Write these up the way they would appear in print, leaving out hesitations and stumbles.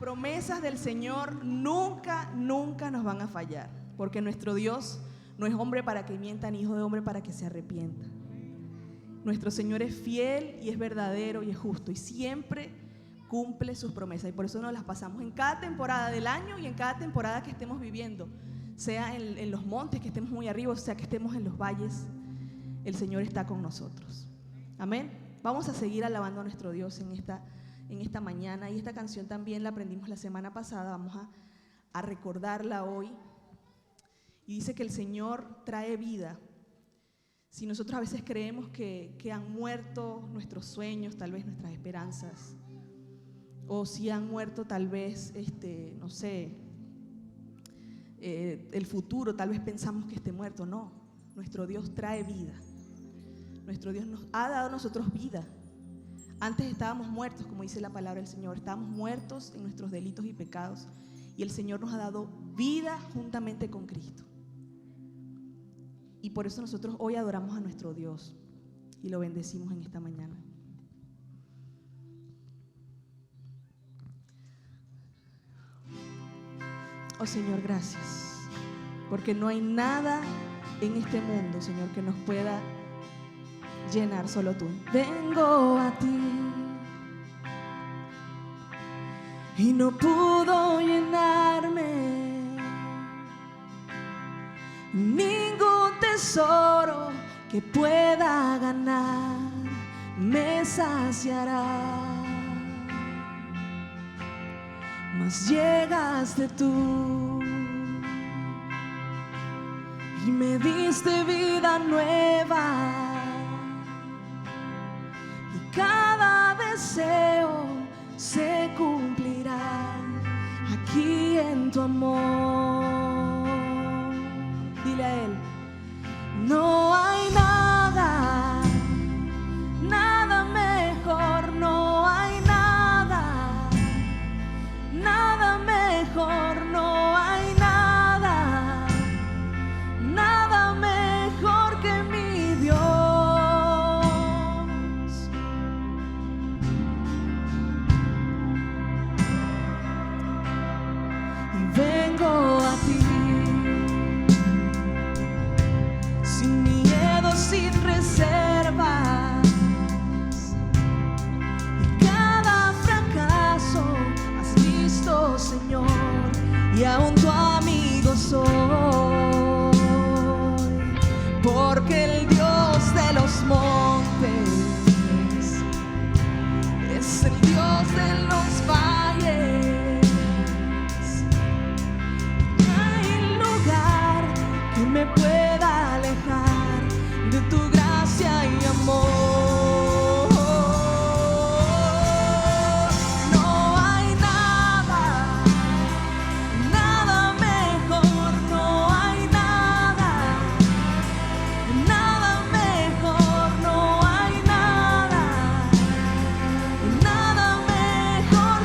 promesas del Señor nunca nos van a fallar, porque nuestro Dios no es hombre para que mienta, ni hijo de hombre para que se arrepienta. Nuestro Señor es fiel y es verdadero y es justo y siempre cumple sus promesas, y por eso nos las pasamos en cada temporada del año y en cada temporada que estemos viviendo, sea en los montes, que estemos muy arriba, o sea que estemos en los valles. El Señor está con nosotros. Amén. Vamos a seguir alabando a nuestro Dios en esta mañana, y esta canción también la aprendimos la semana pasada. Vamos a recordarla hoy. Y dice que el Señor trae vida. Si nosotros a veces creemos que han muerto nuestros sueños, tal vez nuestras esperanzas, o si han muerto tal vez, no sé, el futuro, tal vez pensamos que esté muerto. No, nuestro Dios trae vida. Nuestro Dios nos ha dado a nosotros vida. Antes estábamos muertos, como dice la palabra del Señor, estábamos muertos en nuestros delitos y pecados, y el Señor nos ha dado vida juntamente con Cristo. Y por eso nosotros hoy adoramos a nuestro Dios y lo bendecimos en esta mañana. Oh Señor, gracias, porque no hay nada en este mundo, Señor, que nos pueda llenar, solo tú. Vengo a ti y no pudo llenarme ningún tesoro que pueda ganar, me saciará. Mas llegaste tú y me diste vida nueva, y cada deseo se cumplirá aquí en tu amor. Dile a Él: no hay nada, nada mejor, no hay nada, nada mejor, no hay nada, nada mejor que mi Dios. Y vengo a ti sin miedo, sin reservas, y cada fracaso has visto, Señor, y aún tu amigo soy, porque el Dios de los montes es el Dios de los valles. No hay lugar que me pueda alejar de tu gracia y amor. No hay nada, nada mejor, no hay nada, nada mejor, no hay nada, nada mejor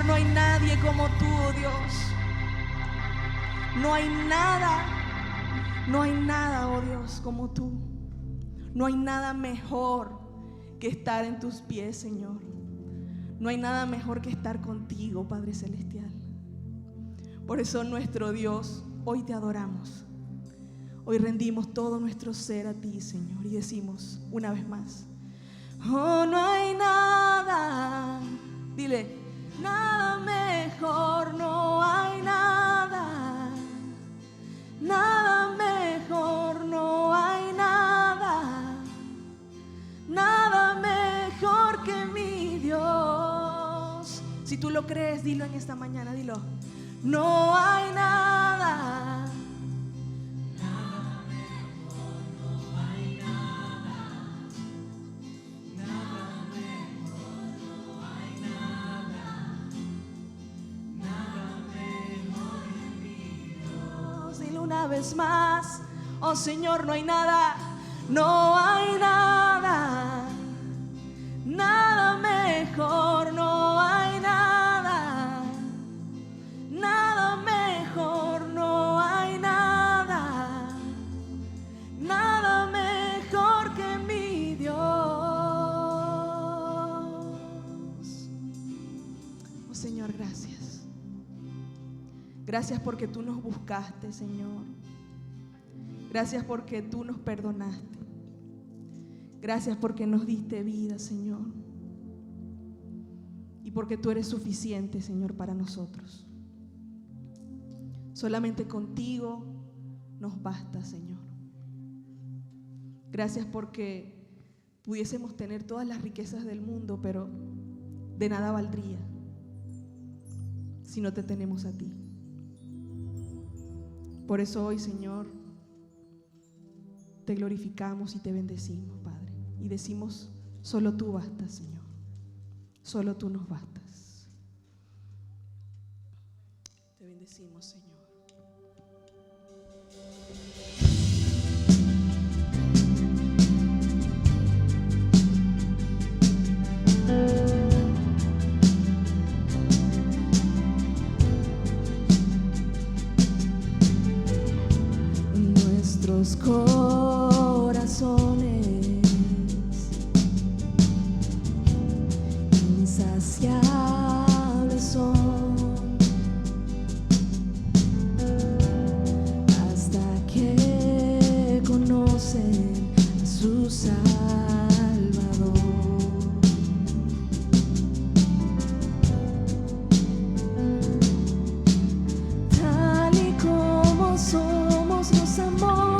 Señor, no hay nadie como tú, oh Dios. No hay nada, oh Dios, como tú. No hay nada mejor que estar en tus pies, Señor. No hay nada mejor que estar contigo, Padre Celestial. Por eso, nuestro Dios, hoy te adoramos. Hoy rendimos todo nuestro ser a ti, Señor, y decimos una vez más: oh, no hay nada, dile, nada mejor, no hay nada, nada mejor, no hay nada, nada mejor que mi Dios. Si tú lo crees, dilo en esta mañana, dilo. No hay nada. Una vez más, oh Señor, no hay nada, no hay nada, nada mejor, no hay nada, nada mejor, no hay nada, nada mejor que mi Dios. Oh Señor, gracias. Gracias porque tú nos buscaste, Señor. Gracias porque tú nos perdonaste. Gracias porque nos diste vida, Señor. Y porque tú eres suficiente, Señor, para nosotros. Solamente contigo nos basta, Señor. Gracias porque pudiésemos tener todas las riquezas del mundo, pero de nada valdría si no te tenemos a ti. Por eso hoy, Señor, te glorificamos y te bendecimos, Padre. Y decimos, solo tú bastas, Señor. Solo tú nos bastas. Te bendecimos, Señor. Nuestros corazones insaciables son hasta que conocen a su Salvador. Tal y como somos nos amó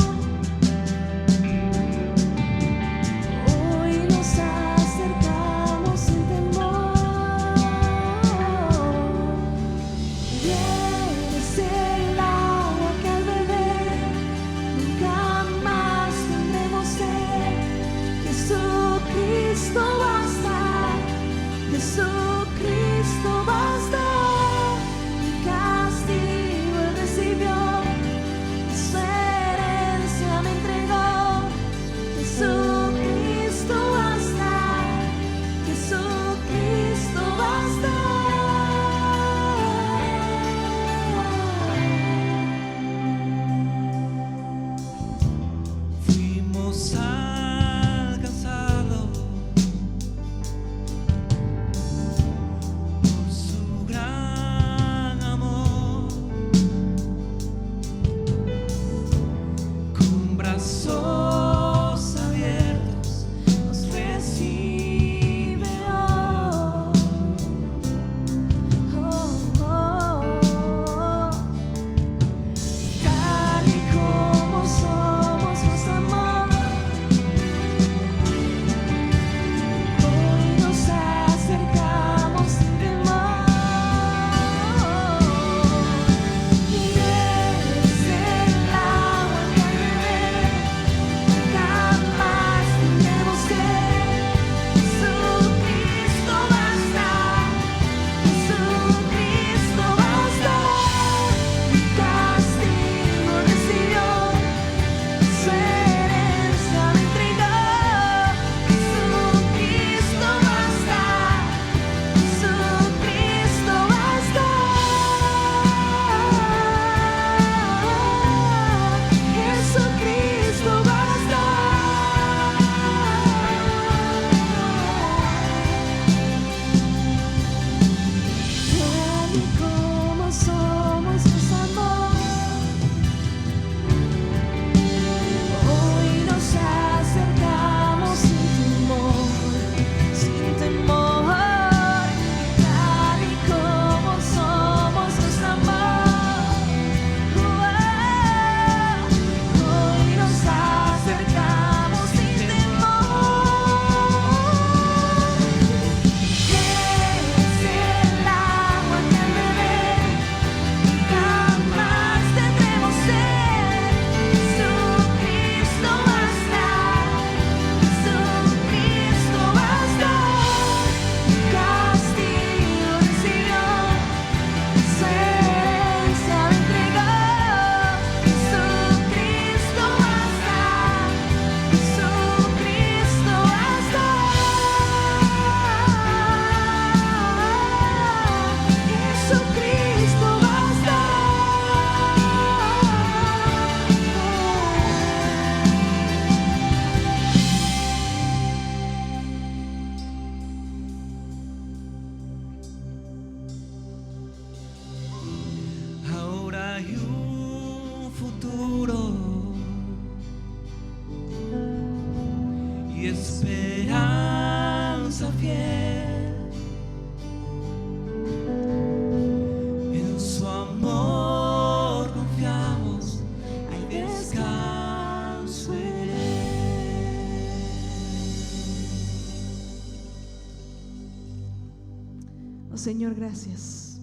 Señor, gracias.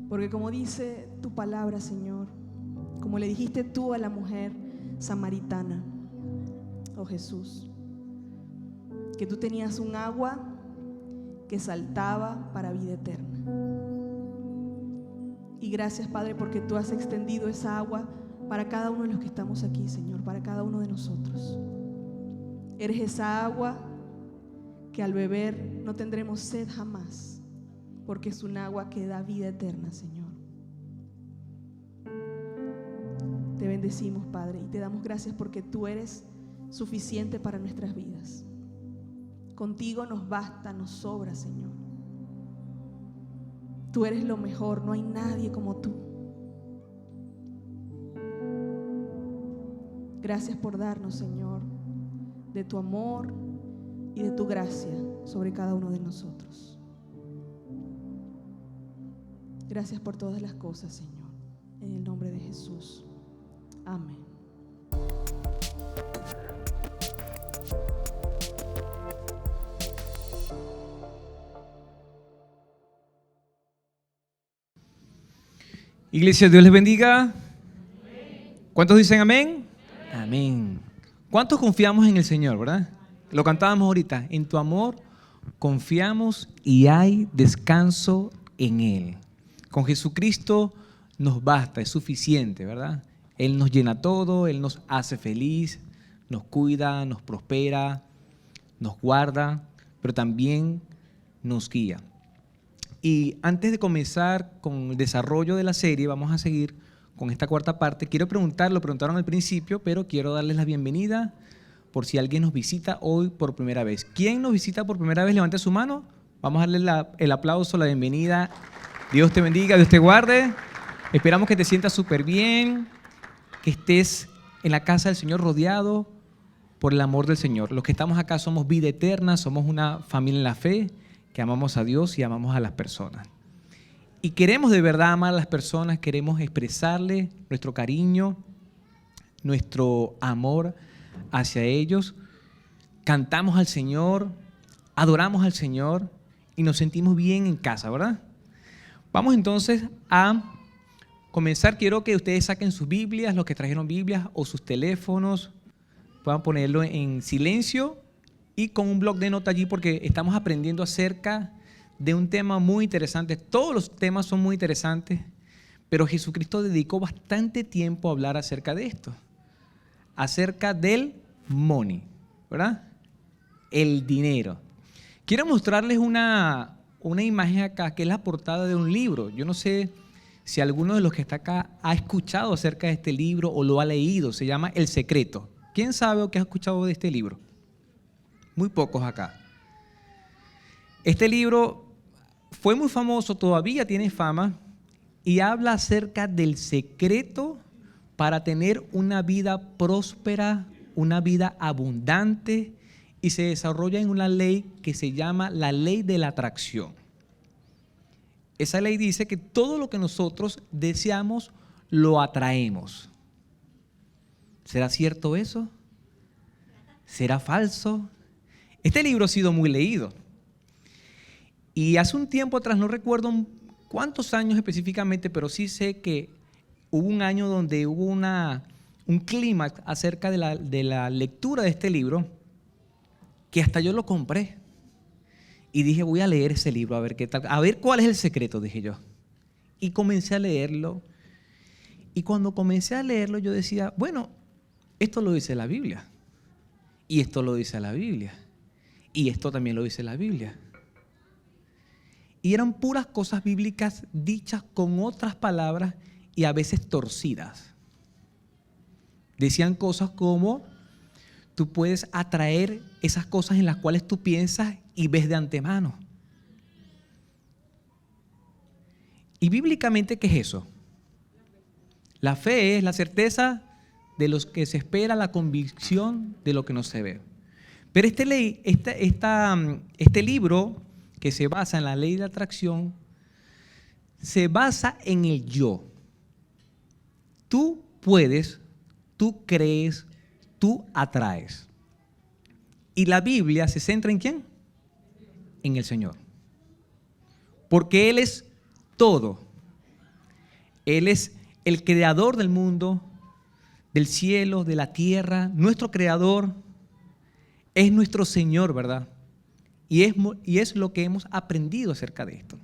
Porque como dice tu palabra, Señor, como le dijiste tú a la mujer samaritana, oh Jesús, que tú tenías un agua que saltaba para vida eterna. Y gracias, Padre, porque tú has extendido esa agua para cada uno de los que estamos aquí, Señor, para cada uno de nosotros. Eres esa agua que al beber no tendremos sed jamás, porque es un agua que da vida eterna, Señor. Te bendecimos, Padre, y te damos gracias porque tú eres suficiente para nuestras vidas. Contigo nos basta, nos sobra, Señor. Tú eres lo mejor, no hay nadie como tú. Gracias por darnos, Señor, de tu amor y de tu gracia sobre cada uno de nosotros. Gracias por todas las cosas, Señor, en el nombre de Jesús. Amén. Iglesia, Dios les bendiga. ¿Cuántos dicen amén? Amén. ¿Cuántos confiamos en el Señor, verdad? Lo cantábamos ahorita. En tu amor confiamos y hay descanso en Él. Con Jesucristo nos basta, es suficiente, ¿verdad? Él nos llena todo, Él nos hace feliz, nos cuida, nos prospera, nos guarda, pero también nos guía. Y antes de comenzar con el desarrollo de la serie, vamos a seguir con esta cuarta parte. Quiero preguntar, lo preguntaron al principio, pero quiero darles la bienvenida por si alguien nos visita hoy por primera vez. ¿Quién nos visita por primera vez? Levante su mano. Vamos a darle el aplauso, la bienvenida. Dios te bendiga, Dios te guarde. Esperamos que te sientas súper bien, que estés en la casa del Señor rodeado por el amor del Señor. Los que estamos acá somos vida eterna, somos una familia en la fe, que amamos a Dios y amamos a las personas. Y queremos de verdad amar a las personas, queremos expresarle nuestro cariño, nuestro amor hacia ellos. Cantamos al Señor, adoramos al Señor y nos sentimos bien en casa, ¿verdad? Vamos entonces a comenzar. Quiero que ustedes saquen sus Biblias, los que trajeron Biblias o sus teléfonos, puedan ponerlo en silencio y con un bloc de nota allí porque estamos aprendiendo acerca de un tema muy interesante. Todos los temas son muy interesantes, pero Jesucristo dedicó bastante tiempo a hablar acerca de esto, acerca del money, ¿verdad? El dinero. Quiero mostrarles una imagen acá que es la portada de un libro. Yo no sé si alguno de los que está acá ha escuchado acerca de este libro o lo ha leído. Se llama El Secreto. ¿Quién sabe o qué ha escuchado de este libro? Muy pocos acá. Este libro fue muy famoso, todavía tiene fama, y habla acerca del secreto para tener una vida próspera, una vida abundante, y se desarrolla en una ley que se llama la ley de la atracción. Esa ley dice que todo lo que nosotros deseamos lo atraemos. ¿Será cierto eso? ¿Será falso? Este libro ha sido muy leído. Y hace un tiempo atrás, no recuerdo cuántos años específicamente, pero sí sé que hubo un año donde hubo un clímax acerca de la lectura de este libro, que hasta yo lo compré. Y dije, voy a leer ese libro, a ver qué tal, a ver cuál es el secreto, dije yo. Y comencé a leerlo. Y cuando comencé a leerlo, yo decía, bueno, esto lo dice la Biblia. Y esto lo dice la Biblia. Y esto también lo dice la Biblia. Y eran puras cosas bíblicas dichas con otras palabras y a veces torcidas. Decían cosas como, tú puedes atraer esas cosas en las cuales tú piensas y ves de antemano. Y bíblicamente, ¿qué es eso? La fe es la certeza de lo que se espera, la convicción de lo que no se ve. Pero este libro, que se basa en la ley de atracción, se basa en el yo. Tú puedes, tú crees, tú atraes. Y la Biblia se centra ¿en quién? En el Señor. porque Él es todo. Él es el creador del mundo, del cielo, de la tierra, nuestro creador, es nuestro Señor, ¿verdad? Y es lo que hemos aprendido acerca de esto.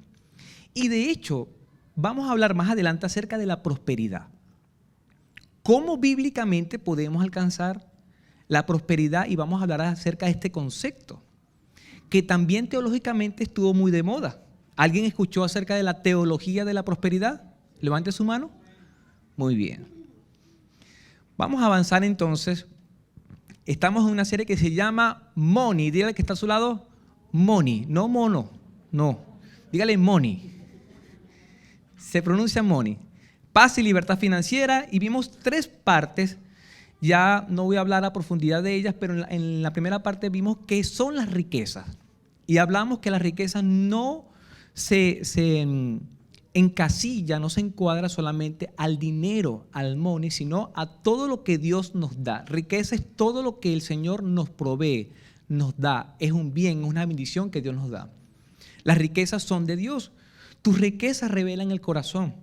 Y de hecho, vamos a hablar más adelante acerca de la prosperidad. ¿Cómo bíblicamente podemos alcanzar la prosperidad? Y vamos a hablar acerca de este concepto, que también teológicamente estuvo muy de moda. ¿Alguien escuchó acerca de la teología de la prosperidad? Levante su mano. Muy bien. Vamos a avanzar entonces. Estamos en una serie que se llama Money. Dígale que está a su lado, Money, no mono, no. Dígale Money. Se pronuncia Money. Paz y libertad financiera. Y vimos 3 partes. Ya no voy a hablar a profundidad de ellas, pero en la primera parte vimos qué son las riquezas. Y hablamos que la riqueza no se encasilla, no se encuadra solamente al dinero, al money, sino a todo lo que Dios nos da. Riqueza es todo lo que el Señor nos provee, nos da. Es un bien, es una bendición que Dios nos da. Las riquezas son de Dios. Tus riquezas revelan el corazón.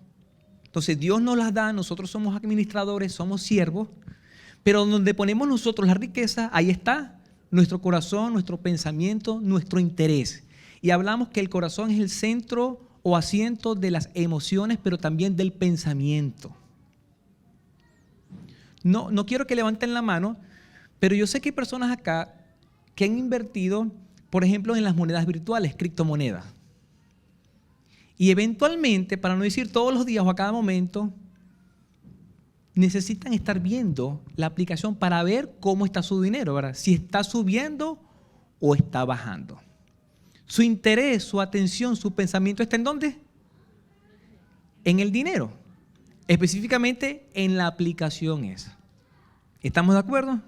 Entonces Dios nos las da, nosotros somos administradores, somos siervos, pero donde ponemos nosotros la riqueza, ahí está nuestro corazón, nuestro pensamiento, nuestro interés. Y hablamos que el corazón es el centro o asiento de las emociones, pero también del pensamiento. No quiero que levanten la mano, pero yo sé que hay personas acá que han invertido, por ejemplo, en las monedas virtuales, criptomonedas. Y eventualmente, para no decir todos los días o a cada momento, necesitan estar viendo la aplicación para ver cómo está su dinero, ¿verdad? Si está subiendo o está bajando. Su interés, su atención, su pensamiento está ¿en dónde? En el dinero. Específicamente en la aplicación esa. ¿Estamos de acuerdo?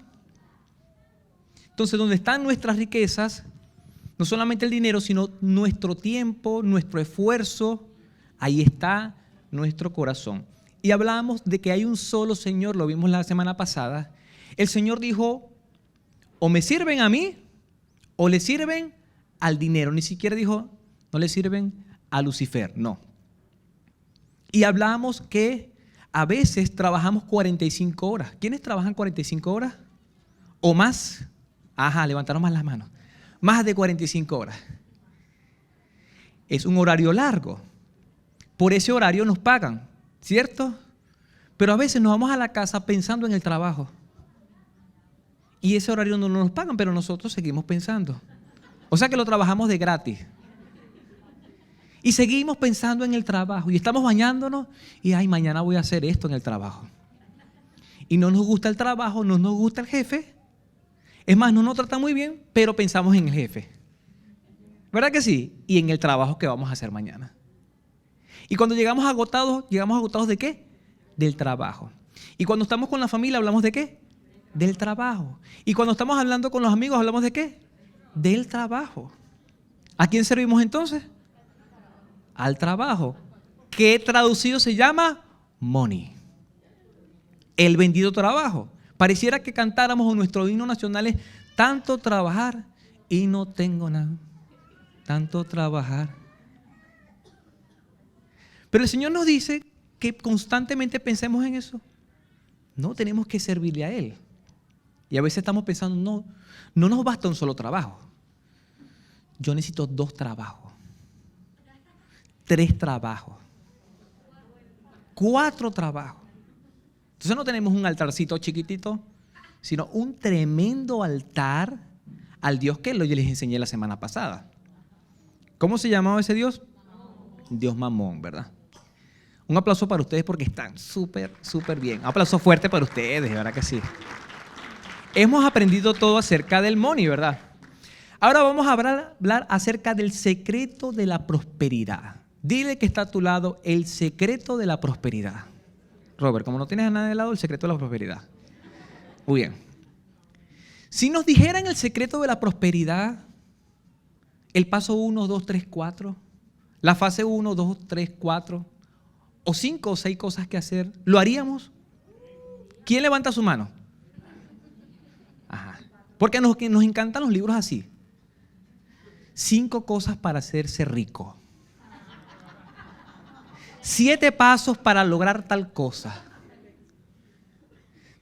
Entonces, donde están nuestras riquezas, no solamente el dinero, sino nuestro tiempo, nuestro esfuerzo, ahí está nuestro corazón. Y hablamos de que hay un solo Señor, lo vimos la semana pasada. El Señor dijo, o me sirven a mí, o le sirven al dinero. Ni siquiera dijo, no le sirven a Lucifer, no. Y hablamos que a veces trabajamos 45 horas. ¿Quiénes trabajan 45 horas? ¿O más? Ajá, levantaron más las manos. Más de 45 horas. Es un horario largo. Por ese horario nos pagan, ¿cierto? Pero a veces nos vamos a la casa pensando en el trabajo. Y ese horario no nos pagan, pero nosotros seguimos pensando. O sea que lo trabajamos de gratis. Y seguimos pensando en el trabajo. Y estamos bañándonos y, ay, mañana voy a hacer esto en el trabajo. Y no nos gusta el trabajo, no nos gusta el jefe. Es más, no nos trata muy bien, pero pensamos en el jefe. ¿Verdad que sí? Y en el trabajo que vamos a hacer mañana. Y cuando llegamos agotados ¿de qué? Del trabajo. Y cuando estamos con la familia, ¿hablamos de qué? Del trabajo. Y cuando estamos hablando con los amigos, ¿hablamos de qué? Del trabajo. ¿A quién servimos entonces? Al trabajo. ¿Qué traducido se llama? Money. El bendito trabajo. Pareciera que cantáramos en nuestro himno nacional es tanto trabajar y no tengo nada. Tanto trabajar. Pero el Señor nos dice que constantemente pensemos en eso. No, tenemos que servirle a Él. Y a veces estamos pensando, no nos basta un solo trabajo. Yo necesito 2 trabajos, 3 trabajos, 4 trabajos. Entonces no tenemos un altarcito chiquitito, sino un tremendo altar al Dios que yo les enseñé la semana pasada. ¿Cómo se llamaba ese Dios? Dios Mamón, ¿verdad? Un aplauso para ustedes porque están súper bien. Un aplauso fuerte para ustedes, ¿verdad que sí? Hemos aprendido todo acerca del money, ¿verdad? Ahora vamos a hablar acerca del secreto de la prosperidad. Dile que está a tu lado el secreto de la prosperidad. Robert, como no tienes a nadie de lado, el secreto de la prosperidad. Muy bien. Si nos dijeran el secreto de la prosperidad, el paso 1, 2, 3, 4, la fase 1, 2, 3, 4, o 5 o 6 cosas que hacer, ¿lo haríamos? ¿Quién levanta su mano? Ajá. Porque nos encantan los libros así. 5 cosas para hacerse rico. 7 pasos para lograr tal cosa.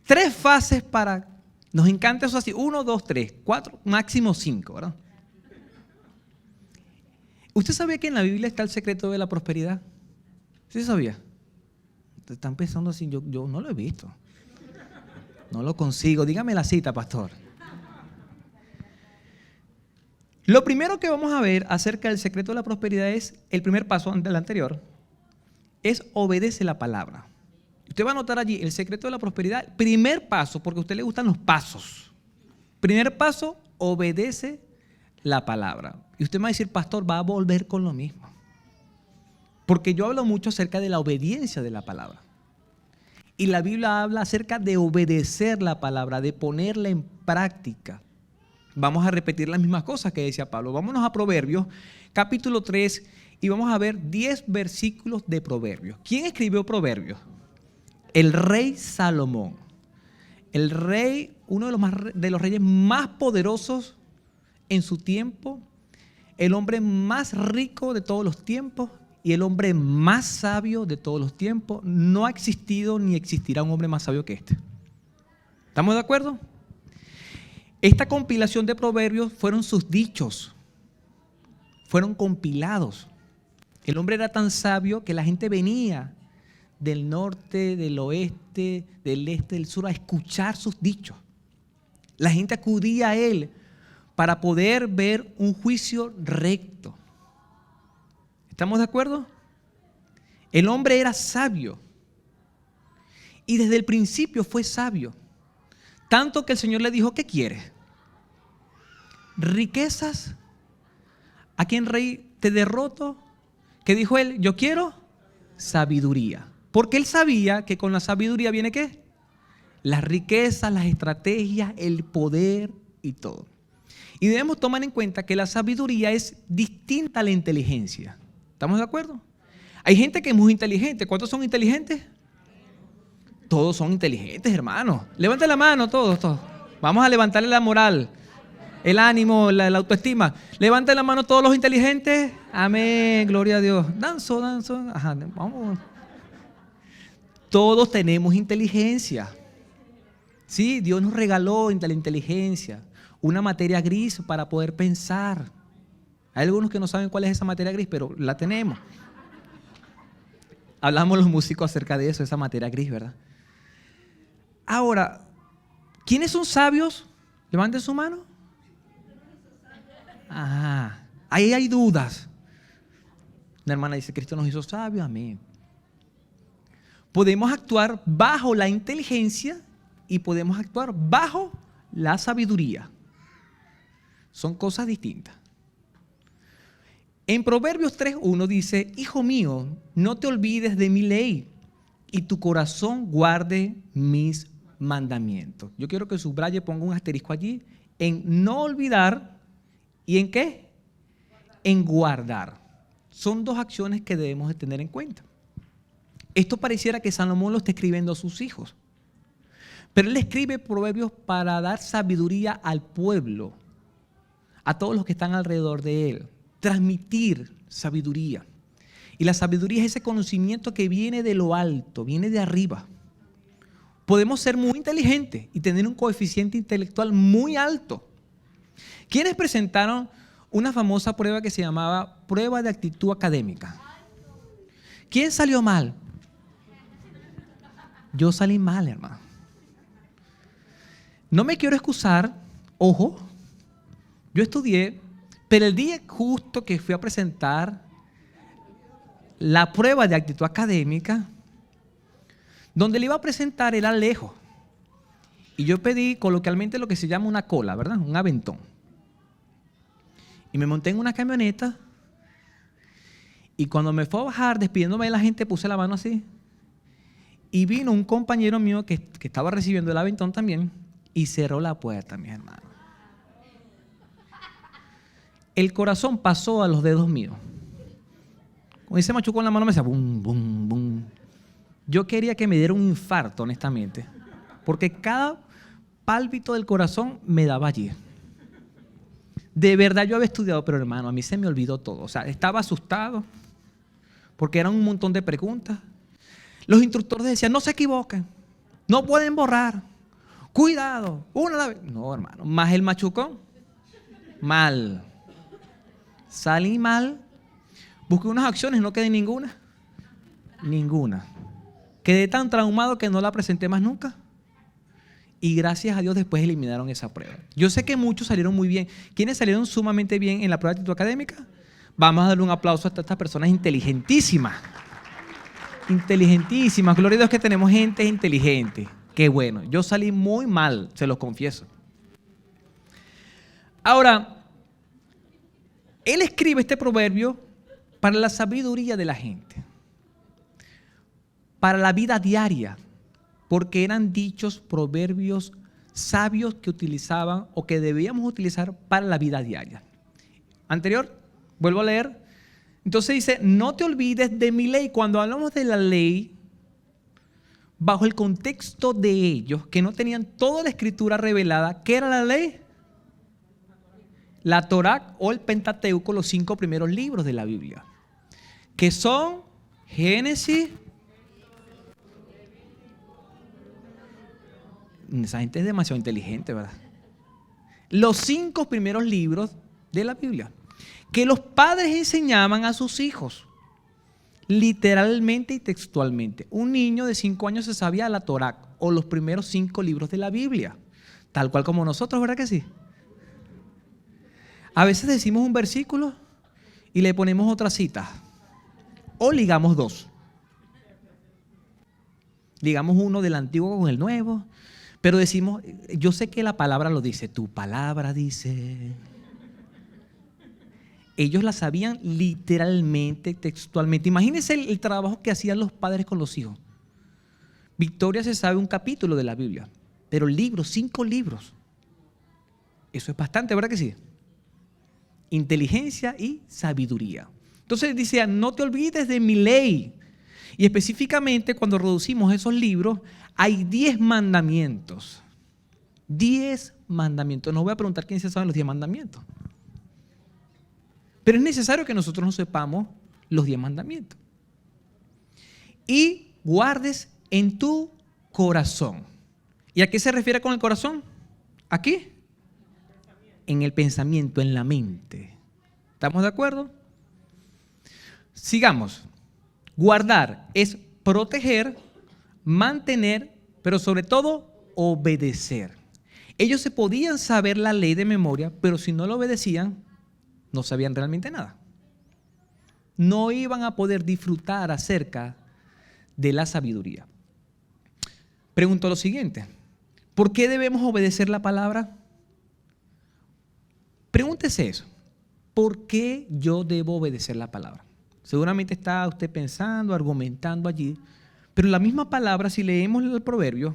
3 fases para... Nos encanta eso así. 1, 2, 3, 4, máximo 5, ¿verdad? ¿Usted sabía que en la Biblia está el secreto de la prosperidad? ¿Sí sabía? Están pensando así, yo no lo he visto. No lo consigo. Dígame la cita, pastor. Lo primero que vamos a ver acerca del secreto de la prosperidad es, el primer paso del anterior, es obedece la palabra. Usted va a notar allí el secreto de la prosperidad. Primer paso, porque a usted le gustan los pasos. Primer paso, obedece la palabra. Y usted me va a decir, pastor, va a volver con lo mismo. Porque yo hablo mucho acerca de la obediencia de la palabra. Y la Biblia habla acerca de obedecer la palabra, de ponerla en práctica. Vamos a repetir las mismas cosas que decía Pablo. Vámonos a Proverbios, capítulo 3, y vamos a ver 10 versículos de Proverbios. ¿Quién escribió Proverbios? El rey Salomón. El rey, uno de los reyes más poderosos en su tiempo, el hombre más rico de todos los tiempos y el hombre más sabio de todos los tiempos. No ha existido ni existirá un hombre más sabio que este. ¿Estamos de acuerdo? Esta compilación de proverbios fueron sus dichos, fueron compilados. El hombre era tan sabio que la gente venía del norte, del oeste, del este, del sur a escuchar sus dichos. La gente acudía a él para poder ver un juicio recto. ¿Estamos de acuerdo? El hombre era sabio y desde el principio fue sabio. Tanto que el Señor le dijo, ¿qué quieres? ¿Riquezas? ¿A quién rey te derroto? ¿Qué dijo él? Yo quiero sabiduría. Porque él sabía que con la sabiduría viene ¿qué? Las riquezas, las estrategias, el poder y todo. Y debemos tomar en cuenta que la sabiduría es distinta a la inteligencia. ¿Estamos de acuerdo? Hay gente que es muy inteligente. ¿Cuántos son inteligentes? Todos son inteligentes, hermanos. Levanten la mano todos. Vamos a levantarle la moral, el ánimo, la autoestima. Levanten la mano todos los inteligentes. Amén, gloria a Dios. Danzo. Ajá, vamos. Todos tenemos inteligencia. Sí, Dios nos regaló la inteligencia, una materia gris para poder pensar. Hay algunos que no saben cuál es esa materia gris, pero la tenemos. Hablamos los músicos acerca de eso, esa materia gris, ¿verdad? Ahora, ¿quiénes son sabios? Levanten su mano. Ajá, ahí hay dudas. La hermana dice, Cristo nos hizo sabios, amén. Podemos actuar bajo la inteligencia y podemos actuar bajo la sabiduría. Son cosas distintas. En Proverbios 3:1 dice, hijo mío, no te olvides de mi ley y tu corazón guarde mis mandamientos. Yo quiero que subraye, ponga un asterisco allí, en no olvidar y en ¿qué? En guardar. Son dos acciones que debemos de tener en cuenta. Esto pareciera que Salomón lo está escribiendo a sus hijos. Pero él escribe proverbios para dar sabiduría al pueblo, a todos los que están alrededor de él. Transmitir sabiduría. Y la sabiduría es ese conocimiento que viene de lo alto, viene de arriba. Podemos ser muy inteligentes y tener un coeficiente intelectual muy alto. ¿Quiénes presentaron una famosa prueba que se llamaba prueba de actitud académica? ¿Quién salió mal? Yo salí mal, hermano. No me quiero excusar, ojo, yo estudié, pero el día justo que fui a presentar la prueba de actitud académica, donde le iba a presentar era lejos. Y yo pedí coloquialmente lo que se llama una cola, ¿verdad? Un aventón. Y me monté en una camioneta y cuando me fue a bajar, despidiéndome de la gente, puse la mano así. Y vino un compañero mío que estaba recibiendo el aventón también y cerró la puerta, mis hermanos. El corazón pasó a los dedos míos. Como dice machucó en la mano, me decía bum, bum, bum. Yo quería que me diera un infarto, honestamente, porque cada pálpito del corazón me daba allí. De verdad yo había estudiado, pero hermano, a mí se me olvidó todo. O sea, estaba asustado porque eran un montón de preguntas. Los instructores decían, no se equivoquen, no pueden borrar, cuidado, no, hermano, más el machucón, mal, salí mal, busqué unas acciones, no quedé ninguna, quedé tan traumado que no la presenté más nunca. Y gracias a Dios después eliminaron esa prueba. Yo sé que muchos salieron muy bien. ¿Quiénes salieron sumamente bien en la prueba de actitud académica? Vamos a darle un aplauso a estas personas inteligentísimas. Inteligentísimas. Gloria a Dios que tenemos gente inteligente. Qué bueno. Yo salí muy mal, se los confieso. Ahora, él escribe este proverbio para la sabiduría de la gente, para la vida diaria, porque eran dichos, proverbios sabios que utilizaban o que debíamos utilizar para la vida diaria. Anterior, vuelvo a leer. Entonces dice, no te olvides de mi ley. Cuando hablamos de la ley, bajo el contexto de ellos, que no tenían toda la escritura revelada, ¿qué era la ley? La Torá o el Pentateuco, los 5 primeros libros de la Biblia, que son Génesis. Esa gente es demasiado inteligente, ¿verdad? Los 5 primeros libros de la Biblia, que los padres enseñaban a sus hijos, literalmente y textualmente. Un niño de 5 años se sabía la Torá o los primeros 5 libros de la Biblia, tal cual como nosotros, ¿verdad que sí? A veces decimos un versículo y le ponemos otra cita, o ligamos 2. Ligamos uno del antiguo con el nuevo. Pero decimos, yo sé que la palabra lo dice, tu palabra dice. Ellos la sabían literalmente, textualmente. Imagínense el trabajo que hacían los padres con los hijos. Victoria se sabe un capítulo de la Biblia, pero libros, 5 libros. Eso es bastante, ¿verdad que sí? Inteligencia y sabiduría. Entonces dice, no te olvides de mi ley. Y específicamente cuando reducimos esos libros, hay 10 mandamientos. 10 mandamientos. No voy a preguntar quién se sabe los 10 mandamientos. Pero es necesario que nosotros no sepamos los 10 mandamientos. Y guardes en tu corazón. ¿Y a qué se refiere con el corazón? ¿Aquí? En el pensamiento, en la mente. ¿Estamos de acuerdo? Sigamos. Guardar es proteger, mantener, pero sobre todo obedecer. Ellos se podían saber la ley de memoria, pero si no lo obedecían, no sabían realmente nada. No iban a poder disfrutar acerca de la sabiduría. Pregunto lo siguiente, ¿por qué debemos obedecer la palabra? Pregúntese eso. ¿Por qué yo debo obedecer la palabra? Seguramente está usted pensando, argumentando allí, pero la misma palabra, si leemos el proverbio,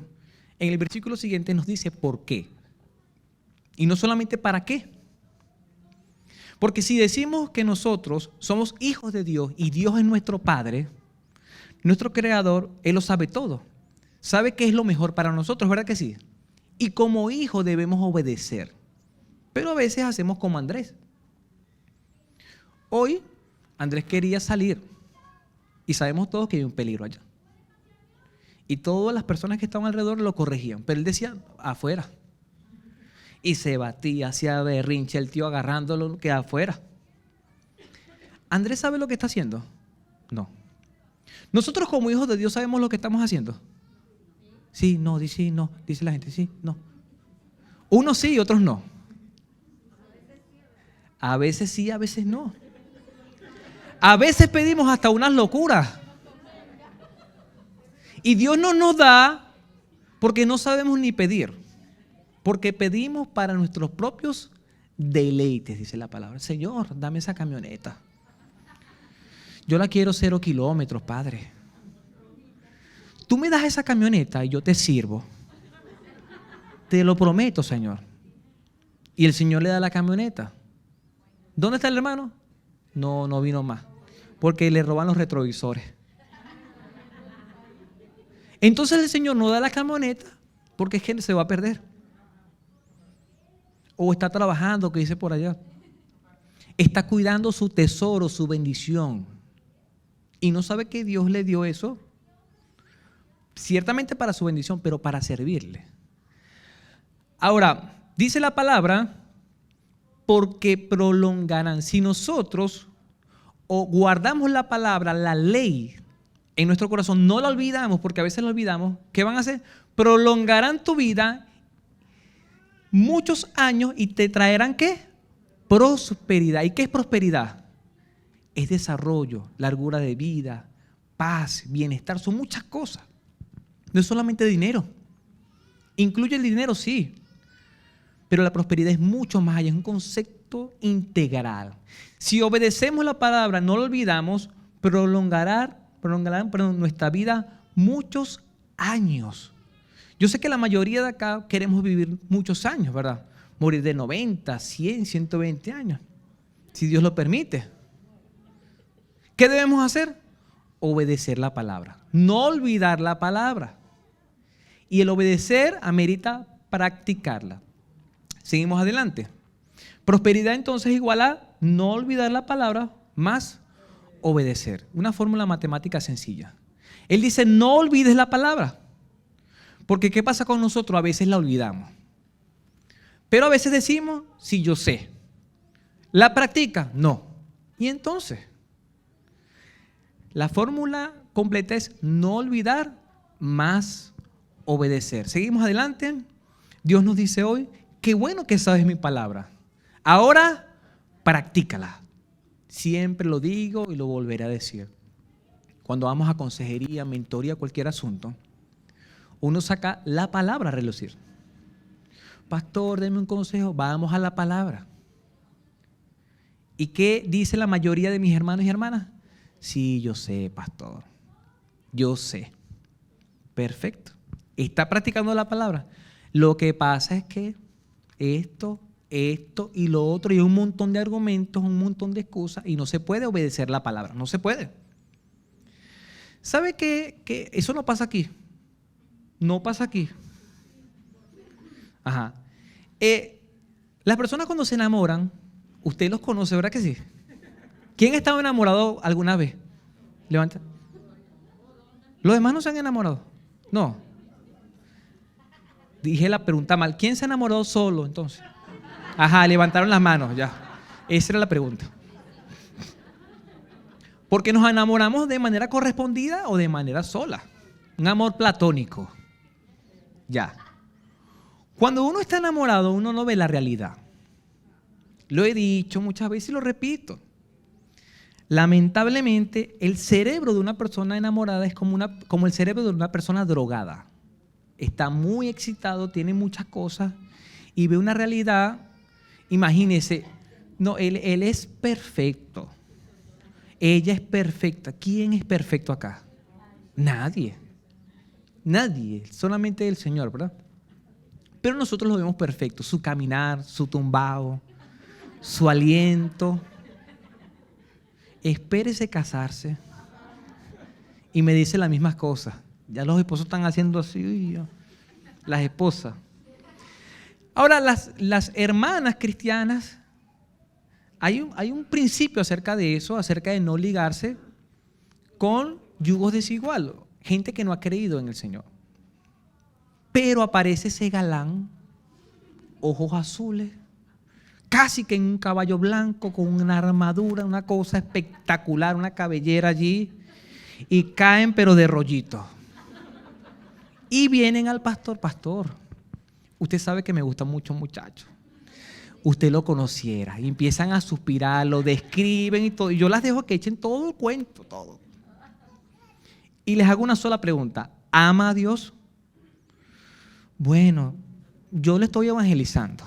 en el versículo siguiente nos dice por qué. Y no solamente para qué. Porque si decimos que nosotros somos hijos de Dios y Dios es nuestro Padre, nuestro Creador, Él lo sabe todo. Sabe qué es lo mejor para nosotros, ¿verdad que sí? Y como hijos debemos obedecer. Pero a veces hacemos como Andrés. Hoy Andrés quería salir y sabemos todos que hay un peligro allá. Y todas las personas que estaban alrededor lo corregían, pero él decía afuera. Y se batía, hacía berrinche, el tío agarrándolo que afuera. ¿Andrés sabe lo que está haciendo? No. Nosotros como hijos de Dios sabemos lo que estamos haciendo. Sí, no, dice la gente, sí, no. Unos sí y otros no. A veces sí, a veces no. A veces pedimos hasta unas locuras. Y Dios no nos da porque no sabemos ni pedir. Porque pedimos para nuestros propios deleites, dice la palabra. Señor, dame esa camioneta. Yo la quiero 0 kilómetros, Padre. Tú me das esa camioneta y yo te sirvo. Te lo prometo, Señor. Y el Señor le da la camioneta. ¿Dónde está el hermano? No vino más. Porque le roban los retrovisores. Entonces el Señor no da la camioneta porque es que se va a perder. O está trabajando, que dice por allá. Está cuidando su tesoro, su bendición. y no sabe que Dios le dio eso, ciertamente para su bendición, pero para servirle. Ahora, dice la palabra, porque prolongarán. Si nosotros o guardamos la palabra, la ley, en nuestro corazón, no la olvidamos, porque a veces la olvidamos, ¿qué van a hacer? Prolongarán tu vida muchos años y te traerán ¿qué? Prosperidad. ¿Y qué es prosperidad? Es desarrollo, largura de vida, paz, bienestar, son muchas cosas. No es solamente dinero. Incluye el dinero, sí, pero la prosperidad es mucho más allá, es un concepto integral. Si obedecemos la palabra, no lo olvidamos, prolongarán nuestra vida muchos años. Yo sé que la mayoría de acá queremos vivir muchos años, ¿verdad? Morir de 90, 100, 120 años, si Dios lo permite. ¿Qué debemos hacer? Obedecer la palabra, no olvidar la palabra. Y el obedecer amerita practicarla. Seguimos adelante. Prosperidad entonces es igual a no olvidar la palabra más obedecer. Una fórmula matemática sencilla. Él dice, no olvides la palabra. Porque ¿qué pasa con nosotros? A veces la olvidamos. Pero a veces decimos, sí, yo sé. ¿La practica? No. ¿Y entonces? La fórmula completa es no olvidar más obedecer. Seguimos adelante. Dios nos dice hoy, qué bueno que sabes mi palabra. Ahora, practícala. Siempre lo digo y lo volveré a decir. Cuando vamos a consejería, mentoría, cualquier asunto, uno saca la palabra a relucir. Pastor, deme un consejo. Vamos a la palabra. ¿Y qué dice la mayoría de mis hermanos y hermanas? Sí, yo sé, pastor. Yo sé. Perfecto. Está practicando la palabra. Lo que pasa es que esto y lo otro, y un montón de argumentos, un montón de excusas, y no se puede obedecer la palabra. No se puede. ¿Sabe que eso no pasa aquí? No pasa aquí. Ajá. Las personas cuando se enamoran, usted los conoce, ¿verdad que sí? ¿Quién ha estado enamorado alguna vez? Levanta. ¿Los demás no se han enamorado? No. Dije la pregunta mal. ¿Quién se ha enamorado solo entonces? Ajá, levantaron las manos, ya. Esa era la pregunta. Porque nos enamoramos de manera correspondida o de manera sola. Un amor platónico. Ya. Cuando uno está enamorado, uno no ve la realidad. Lo he dicho muchas veces y lo repito. Lamentablemente, el cerebro de una persona enamorada es como el cerebro de una persona drogada. Está muy excitado, tiene muchas cosas y ve una realidad. Imagínese, no, él es perfecto. Ella es perfecta. ¿Quién es perfecto acá? Nadie. Nadie, solamente el Señor, ¿verdad? Pero nosotros lo vemos perfecto. Su caminar, su tumbado, su aliento. Espérese casarse y me dice las mismas cosas. Ya los esposos están haciendo así, las esposas. Ahora, las hermanas cristianas, hay un principio acerca de eso, acerca de no ligarse con yugos desiguales, gente que no ha creído en el Señor. Pero aparece ese galán, ojos azules, casi que en un caballo blanco, con una armadura, una cosa espectacular, una cabellera allí, y caen pero de rollito. Y vienen al pastor, usted sabe que me gusta mucho un muchacho. Usted lo conociera. Y empiezan a suspirar, lo describen y todo. Y yo las dejo que echen todo el cuento, todo. Y les hago una sola pregunta. ¿Ama a Dios? Bueno, yo le estoy evangelizando.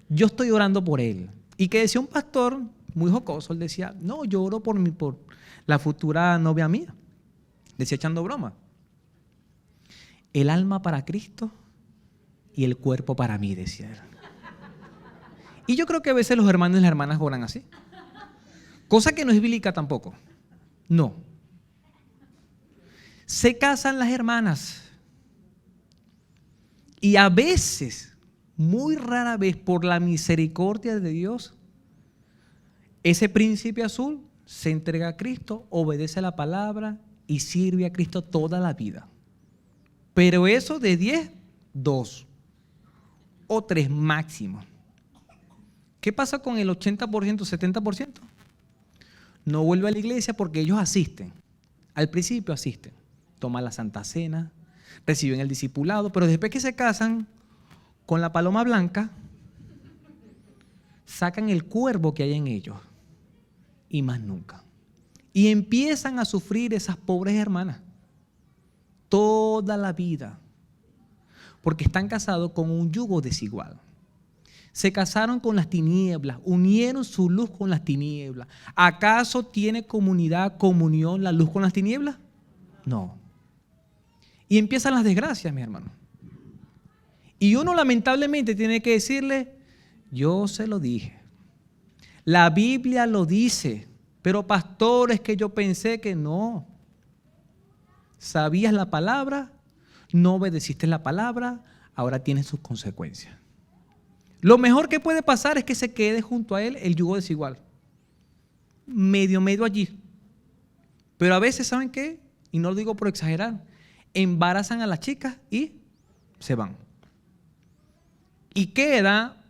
Yo estoy orando por él. Y que decía un pastor muy jocoso, él decía, no, yo oro por la futura novia mía. Decía echando broma. El alma para Cristo y el cuerpo para mí, decía él. Y yo creo que a veces los hermanos y las hermanas oran así. Cosa que no es bíblica tampoco. No. Se casan las hermanas. Y a veces, muy rara vez, por la misericordia de Dios, ese príncipe azul se entrega a Cristo, obedece a la palabra y sirve a Cristo toda la vida. Pero eso de 10, 2 o 3 máximo. ¿Qué pasa con el 80%, 70%? No vuelve a la iglesia porque ellos asisten. Al principio asisten, toman la Santa Cena, reciben el discipulado, pero después que se casan con la paloma blanca, sacan el cuervo que hay en ellos y más nunca. Y empiezan a sufrir esas pobres hermanas toda la vida porque están casados con un yugo desigual. Se casaron con las tinieblas, unieron su luz con las tinieblas. ¿Acaso tiene comunidad, comunión la luz con las tinieblas? No. Y empiezan las desgracias, mi hermano. Y uno lamentablemente tiene que decirle, yo se lo dije. La Biblia lo dice, pero pastor, es que yo pensé que no. Sabías la palabra, no obedeciste la palabra, ahora tiene sus consecuencias. Lo mejor que puede pasar es que se quede junto a él el yugo desigual. Medio allí. Pero a veces, ¿saben qué? Y no lo digo por exagerar, embarazan a las chicas y se van. Y queda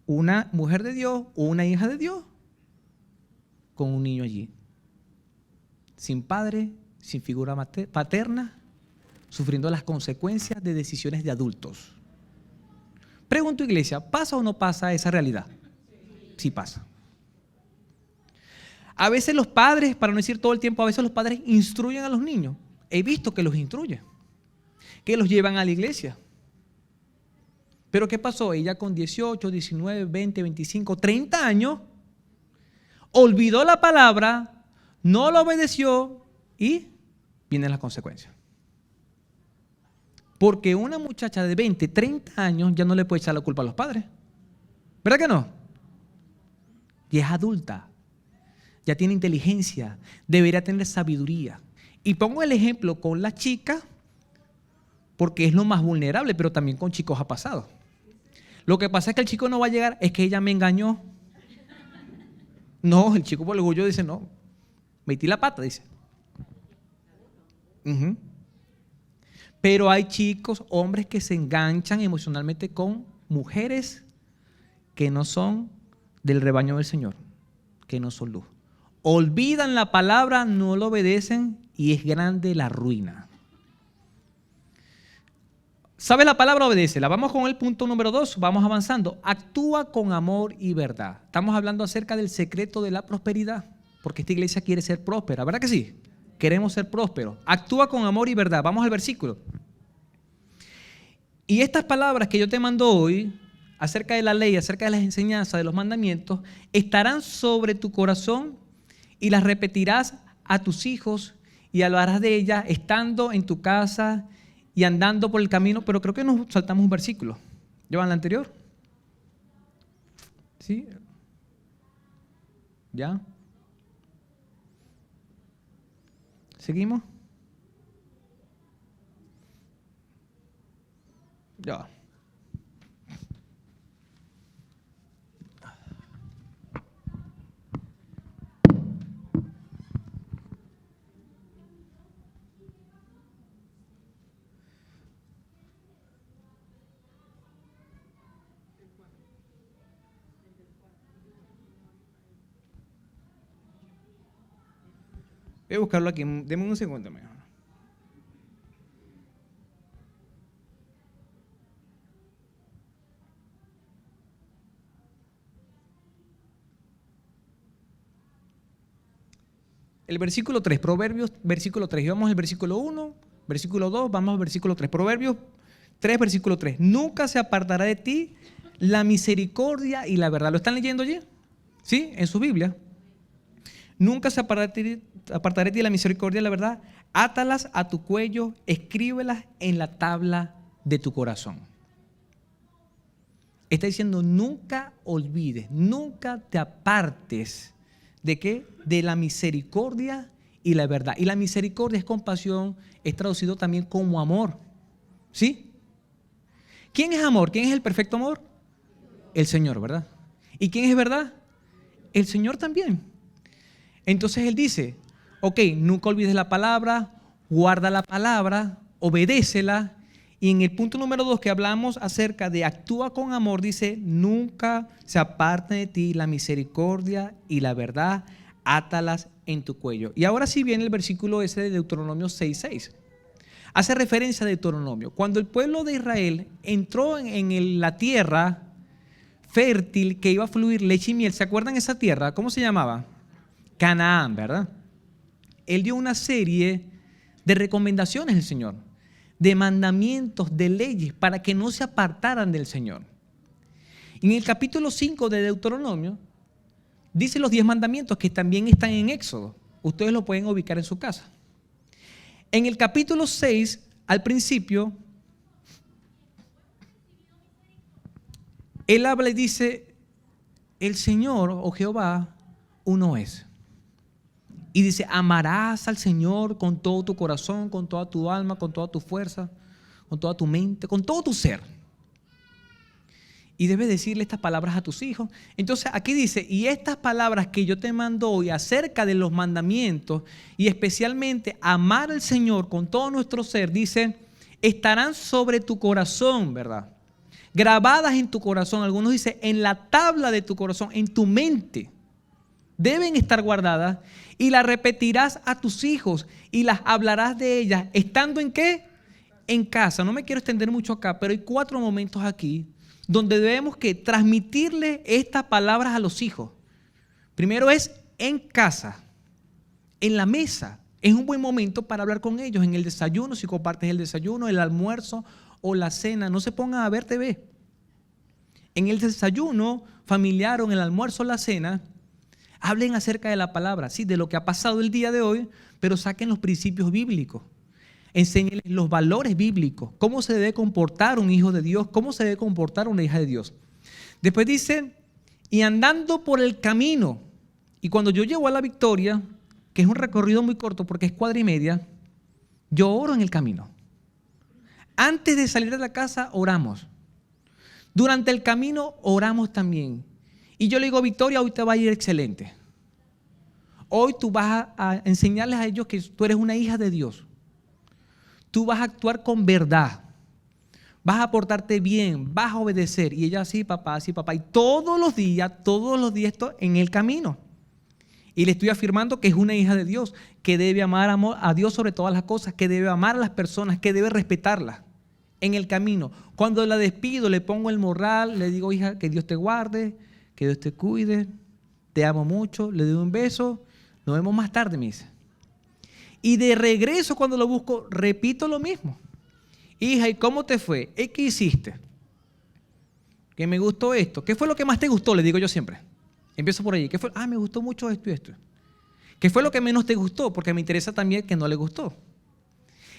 una mujer de Dios o una hija de Dios con un niño allí. Sin padre, sin figura paterna, sufriendo las consecuencias de decisiones de adultos. Pregunto, iglesia, ¿pasa o no pasa esa realidad? Sí pasa. A veces los padres, para no decir todo el tiempo, a veces los padres instruyen a los niños. He visto que los instruyen, que los llevan a la iglesia. Pero ¿qué pasó? Ella con 18, 19, 20, 25, 30 años, olvidó la palabra, no la obedeció y vienen las consecuencias. Porque una muchacha de 20, 30 años ya no le puede echar la culpa a los padres. ¿Verdad que no? Y es adulta, ya tiene inteligencia, debería tener sabiduría. Y pongo el ejemplo con la chica porque es lo más vulnerable, pero también con chicos ha pasado. Lo que pasa es que el chico no va a llegar, es que ella me engañó. No, el chico por el orgullo dice, no, metí la pata, dice. Pero hay chicos, hombres que se enganchan emocionalmente con mujeres que no son del rebaño del Señor, que no son luz. Olvidan la palabra, no lo obedecen y es grande la ruina. ¿Sabe la palabra? Obedécela. Vamos con el punto número 2, vamos avanzando. Actúa con amor y verdad. Estamos hablando acerca del secreto de la prosperidad, porque esta iglesia quiere ser próspera, ¿verdad que sí? Queremos ser prósperos. Actúa con amor y verdad. Vamos al versículo. Y estas palabras que yo te mando hoy, acerca de la ley, acerca de las enseñanzas, de los mandamientos, estarán sobre tu corazón y las repetirás a tus hijos y hablarás de ellas estando en tu casa y andando por el camino. Pero creo que nos saltamos un versículo. ¿Llevan la anterior? ¿Sí? ¿Ya? ¿Seguimos? Ya. Voy a buscarlo aquí. Deme un segundo, mejor. El versículo 3, Proverbios, versículo 3. Y vamos al versículo 1, versículo 2, vamos al versículo 3. Proverbios 3, versículo 3. Nunca se apartará de ti la misericordia y la verdad. ¿Lo están leyendo allí? ¿Sí? En su Biblia. Nunca se apartará de ti la misericordia y la verdad. Átalas a tu cuello, escríbelas en la tabla de tu corazón. Está diciendo, nunca olvides, nunca te apartes. ¿De qué? De la misericordia y la verdad. Y la misericordia es compasión, es traducido también como amor. ¿Sí? ¿Quién es amor? ¿Quién es el perfecto amor? El Señor, ¿verdad? ¿Y quién es verdad? el Señor también. Entonces Él dice, ok, nunca olvides la palabra, guarda la palabra, obedécela. Y en el punto número 2 que hablamos acerca de actúa con amor, dice, nunca se aparte de ti la misericordia y la verdad, átalas en tu cuello. Y ahora sí viene el versículo ese de Deuteronomio 6:6. Hace referencia a Deuteronomio. Cuando el pueblo de Israel entró en la tierra fértil que iba a fluir leche y miel, ¿se acuerdan esa tierra? ¿Cómo se llamaba? Canaán, ¿verdad? Él dio una serie de recomendaciones del Señor, de mandamientos, de leyes, para que no se apartaran del Señor. En el capítulo 5 de Deuteronomio, dice los 10 mandamientos que también están en Éxodo. Ustedes lo pueden ubicar en su casa. En el capítulo 6, al principio, Él habla y dice, el Señor o Jehová uno es. Y dice, amarás al Señor con todo tu corazón, con toda tu alma, con toda tu fuerza, con toda tu mente, con todo tu ser. Y debes decirle estas palabras a tus hijos. Entonces aquí dice, y estas palabras que yo te mando hoy acerca de los mandamientos y especialmente amar al Señor con todo nuestro ser, dice, estarán sobre tu corazón, ¿verdad? Grabadas en tu corazón. Algunos dicen, en la tabla de tu corazón, en tu mente. Deben estar guardadas y las repetirás a tus hijos y las hablarás de ellas. ¿Estando en qué? En casa. No me quiero extender mucho acá, pero hay 4 momentos aquí donde debemos que transmitirle estas palabras a los hijos. Primero es en casa, en la mesa. Es un buen momento para hablar con ellos en el desayuno, si compartes el desayuno, el almuerzo o la cena. No se pongan a ver TV. En el desayuno familiar o en el almuerzo o la cena, hablen acerca de la palabra, sí, de lo que ha pasado el día de hoy, pero saquen los principios bíblicos. Enséñenles los valores bíblicos, cómo se debe comportar un hijo de Dios, cómo se debe comportar una hija de Dios. Después dice, y andando por el camino, y cuando yo llego a la victoria, que es un recorrido muy corto porque es 1,5 cuadras, yo oro en el camino. Antes de salir de la casa, oramos. Durante el camino, oramos también. Y yo le digo, Victoria, hoy te va a ir excelente. Hoy tú vas a enseñarles a ellos que tú eres una hija de Dios. Tú vas a actuar con verdad. Vas a portarte bien, vas a obedecer. Y ella, sí, papá, sí, papá. Y todos los días esto en el camino. Y le estoy afirmando que es una hija de Dios, que debe amar a Dios sobre todas las cosas, que debe amar a las personas, que debe respetarlas en el camino. Cuando la despido, le pongo el morral, le digo, hija, que Dios te guarde, que Dios te cuide, te amo mucho, le doy un beso, nos vemos más tarde, me dice. Y de regreso cuando lo busco, repito lo mismo. Hija, ¿y cómo te fue? ¿Qué hiciste? Que me gustó esto. ¿Qué fue lo que más te gustó? Le digo yo siempre. Empiezo por allí. ¿Qué fue? Me gustó mucho esto y esto. ¿Qué fue lo que menos te gustó? Porque me interesa también que no le gustó.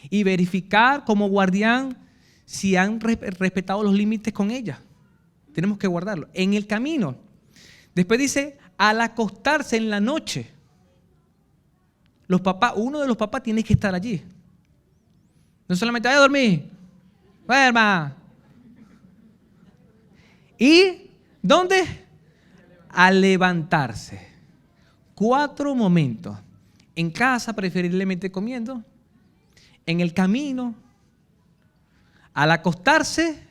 Y verificar como guardián si han respetado los límites con ella. Tenemos que guardarlo. En el camino. Después dice, al acostarse en la noche. Los papás, uno de los papás tiene que estar allí. No solamente vaya a dormir. Duerma. ¿Y dónde? A levantarse. 4 momentos. En casa, preferiblemente comiendo. En el camino. Al acostarse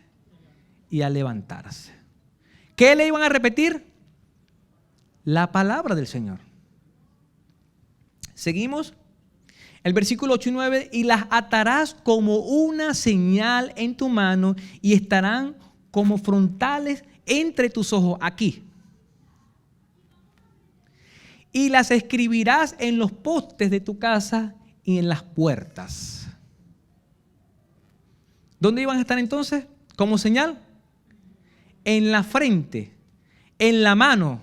y al levantarse. ¿Qué le iban a repetir? La palabra del Señor. Seguimos. El versículo 8 y 9, y las atarás como una señal en tu mano y estarán como frontales entre tus ojos, aquí. Y las escribirás en los postes de tu casa y en las puertas. ¿Dónde iban a estar entonces? Como señal. En la frente, en la mano.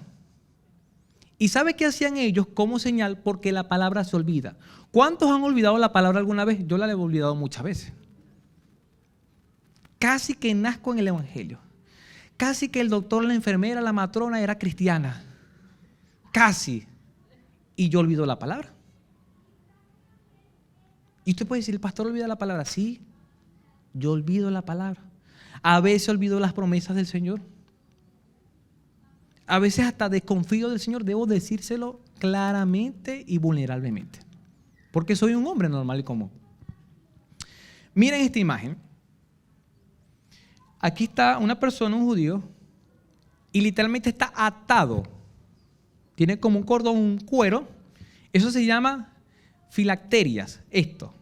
¿Y sabe qué hacían ellos como señal? Porque la palabra se olvida. ¿Cuántos han olvidado la palabra alguna vez? Yo la he olvidado muchas veces. Casi que nazco en el Evangelio. Casi que el doctor, la enfermera, la matrona era cristiana. Casi. Y yo olvido la palabra. Y usted puede decir, ¿el pastor olvida la palabra? Sí, yo olvido la palabra. A veces olvido las promesas del Señor. a veces hasta desconfío del Señor, debo decírselo claramente y vulnerablemente. Porque soy un hombre normal y común. Miren esta imagen. Aquí está una persona, un judío, y literalmente está atado. Tiene como un cordón, un cuero. Eso se llama filacterias, esto.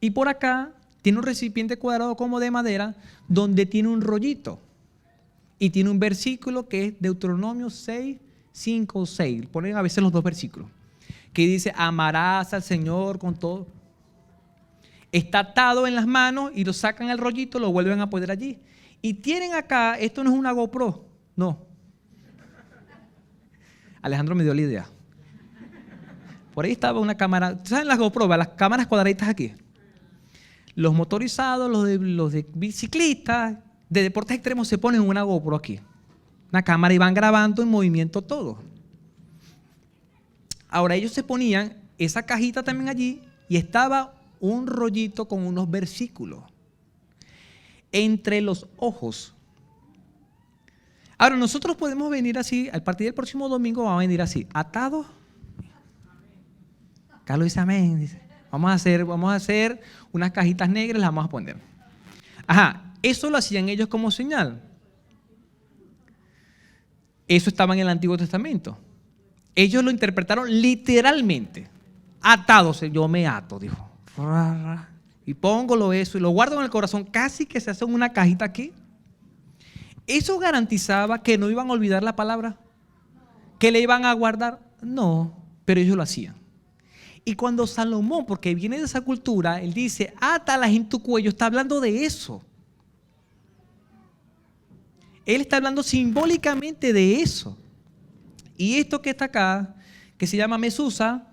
Y por acá tiene un recipiente cuadrado como de madera donde tiene un rollito. Y tiene un versículo que es Deuteronomio 6, 5 o 6. Ponen a veces los dos versículos. Que dice, amarás al Señor con todo. Está atado en las manos y lo sacan el rollito, lo vuelven a poner allí. Y tienen acá, esto no es una GoPro, no. Alejandro me dio la idea. Por ahí estaba una cámara, ¿saben las GoPro? Las cámaras cuadraditas aquí. Los motorizados, los de biciclistas, de deportes extremos se ponen una GoPro aquí. Una cámara y van grabando en movimiento todo. Ahora ellos se ponían esa cajita también allí y estaba un rollito con unos versículos entre los ojos. Ahora nosotros podemos venir así, a partir del próximo domingo vamos a venir así, atados. Carlos dice amén. Dice, vamos a hacer unas cajitas negras, las vamos a poner. Ajá, eso lo hacían ellos como señal. Eso estaba en el Antiguo Testamento. Ellos lo interpretaron literalmente. Atados, yo me ato, dijo. Y póngolo eso y lo guardo en el corazón, casi que se hace una cajita aquí. ¿Eso garantizaba que no iban a olvidar la palabra? ¿Que le iban a guardar? No, pero ellos lo hacían. Y cuando Salomón, porque viene de esa cultura, él dice, átalas en tu cuello, está hablando de eso. Él está hablando simbólicamente de eso. Y esto que está acá, que se llama mesusa,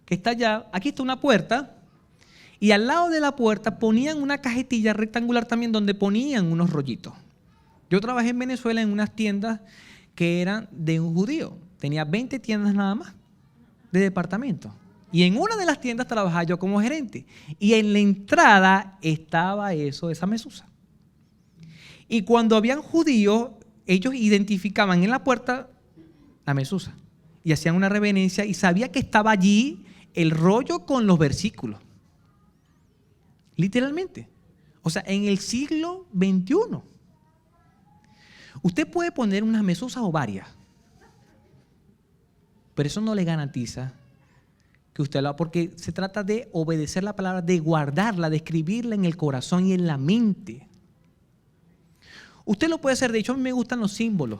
que está allá, aquí está una puerta, y al lado de la puerta ponían una cajetilla rectangular también donde ponían unos rollitos. Yo trabajé en Venezuela en unas tiendas que eran de un judío. Tenía 20 tiendas nada más, de departamento. Y en una de las tiendas trabajaba yo como gerente. Y en la entrada estaba eso, esa mesusa. Y cuando habían judíos, ellos identificaban en la puerta la mesusa. Y hacían una reverencia y sabía que estaba allí el rollo con los versículos. Literalmente. O sea, en el siglo XXI. Usted puede poner unas mesuzas o varias. Pero eso no le garantiza que usted lo haga, porque se trata de obedecer la palabra, de guardarla, de escribirla en el corazón y en la mente. Usted lo puede hacer, de hecho a mí me gustan los símbolos,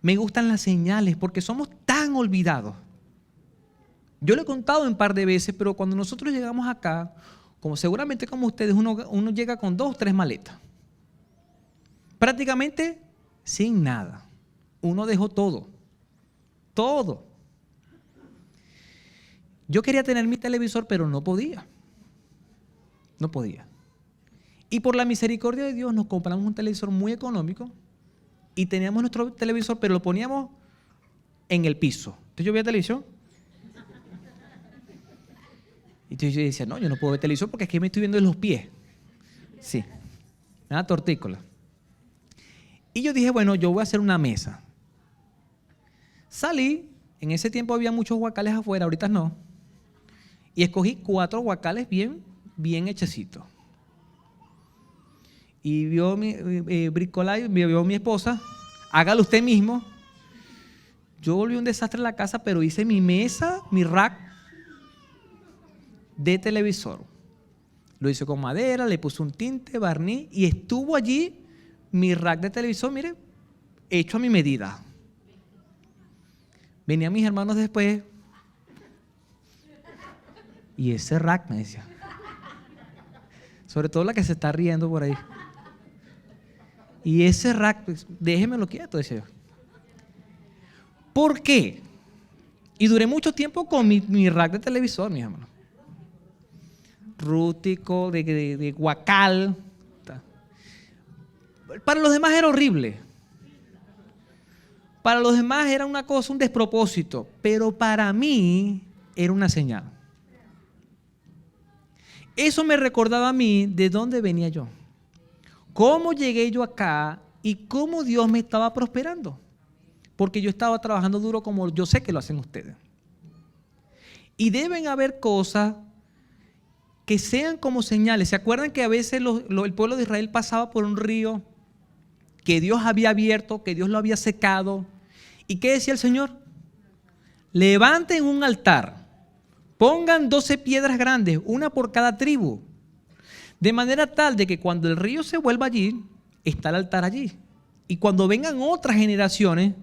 me gustan las señales, porque somos tan olvidados. Yo lo he contado un par de veces, pero cuando nosotros llegamos acá, como seguramente como ustedes, uno llega con 2 o 3 maletas. Prácticamente sin nada. Uno dejó todo. Todo. Yo quería tener mi televisor, pero no podía. No podía. Y por la misericordia de Dios nos compramos un televisor muy económico y teníamos nuestro televisor, pero lo poníamos en el piso. Entonces yo veía televisión. Y entonces yo decía, no, yo no puedo ver televisor porque es que me estoy viendo en los pies. Sí. Una tortícola. Y yo dije, bueno, yo voy a hacer una mesa. Salí, en ese tiempo había muchos guacales afuera, ahorita no. Y escogí 4 guacales bien hechecitos. Y vio mi bricolage, vio mi esposa, hágalo usted mismo. Yo volví un desastre en la casa, pero hice mi mesa, mi rack de televisor. Lo hice con madera, le puse un tinte, barniz y estuvo allí mi rack de televisor, mire, hecho a mi medida. Venían mis hermanos después y ese rack me decía, sobre todo la que se está riendo por ahí. Y ese rack, pues, déjemelo quieto, decía yo. ¿Por qué? Y duré mucho tiempo con mi rack de televisor, mis hermanos. Rústico, de guacal. Para los demás era horrible. Para los demás era una cosa, un despropósito. Pero para mí era una señal. Eso me recordaba a mí de dónde venía yo. ¿Cómo llegué yo acá y cómo Dios me estaba prosperando. Porque yo estaba trabajando duro como yo sé que lo hacen ustedes. Y deben haber cosas que sean como señales. ¿Se acuerdan que a veces el pueblo de Israel pasaba por un río que Dios había abierto, que Dios lo había secado? ¿Y qué decía el Señor? Levanten un altar, pongan 12 piedras grandes, una por cada tribu, de manera tal de que cuando el río se vuelva allí, está el altar allí. Y cuando vengan otras generaciones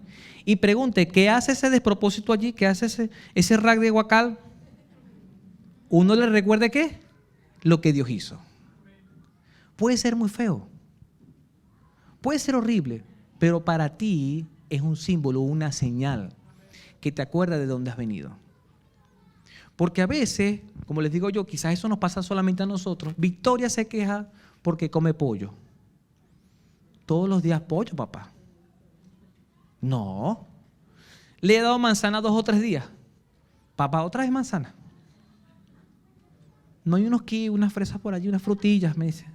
y pregunten, ¿qué hace ese despropósito allí? ¿Qué hace ese rag de guacal? Uno le recuerde ¿qué? Lo que Dios hizo. Puede ser muy feo, puede ser horrible, pero para ti es un símbolo, una señal que te acuerda de dónde has venido. Porque a veces, como les digo yo, quizás eso nos pasa solamente a nosotros. Victoria se queja porque come pollo. Todos los días pollo, papá. No. Le he dado manzana 2 o 3 días. Papá, otra vez manzana. No hay unos kiwis, unas fresas por allí, unas frutillas, me dice.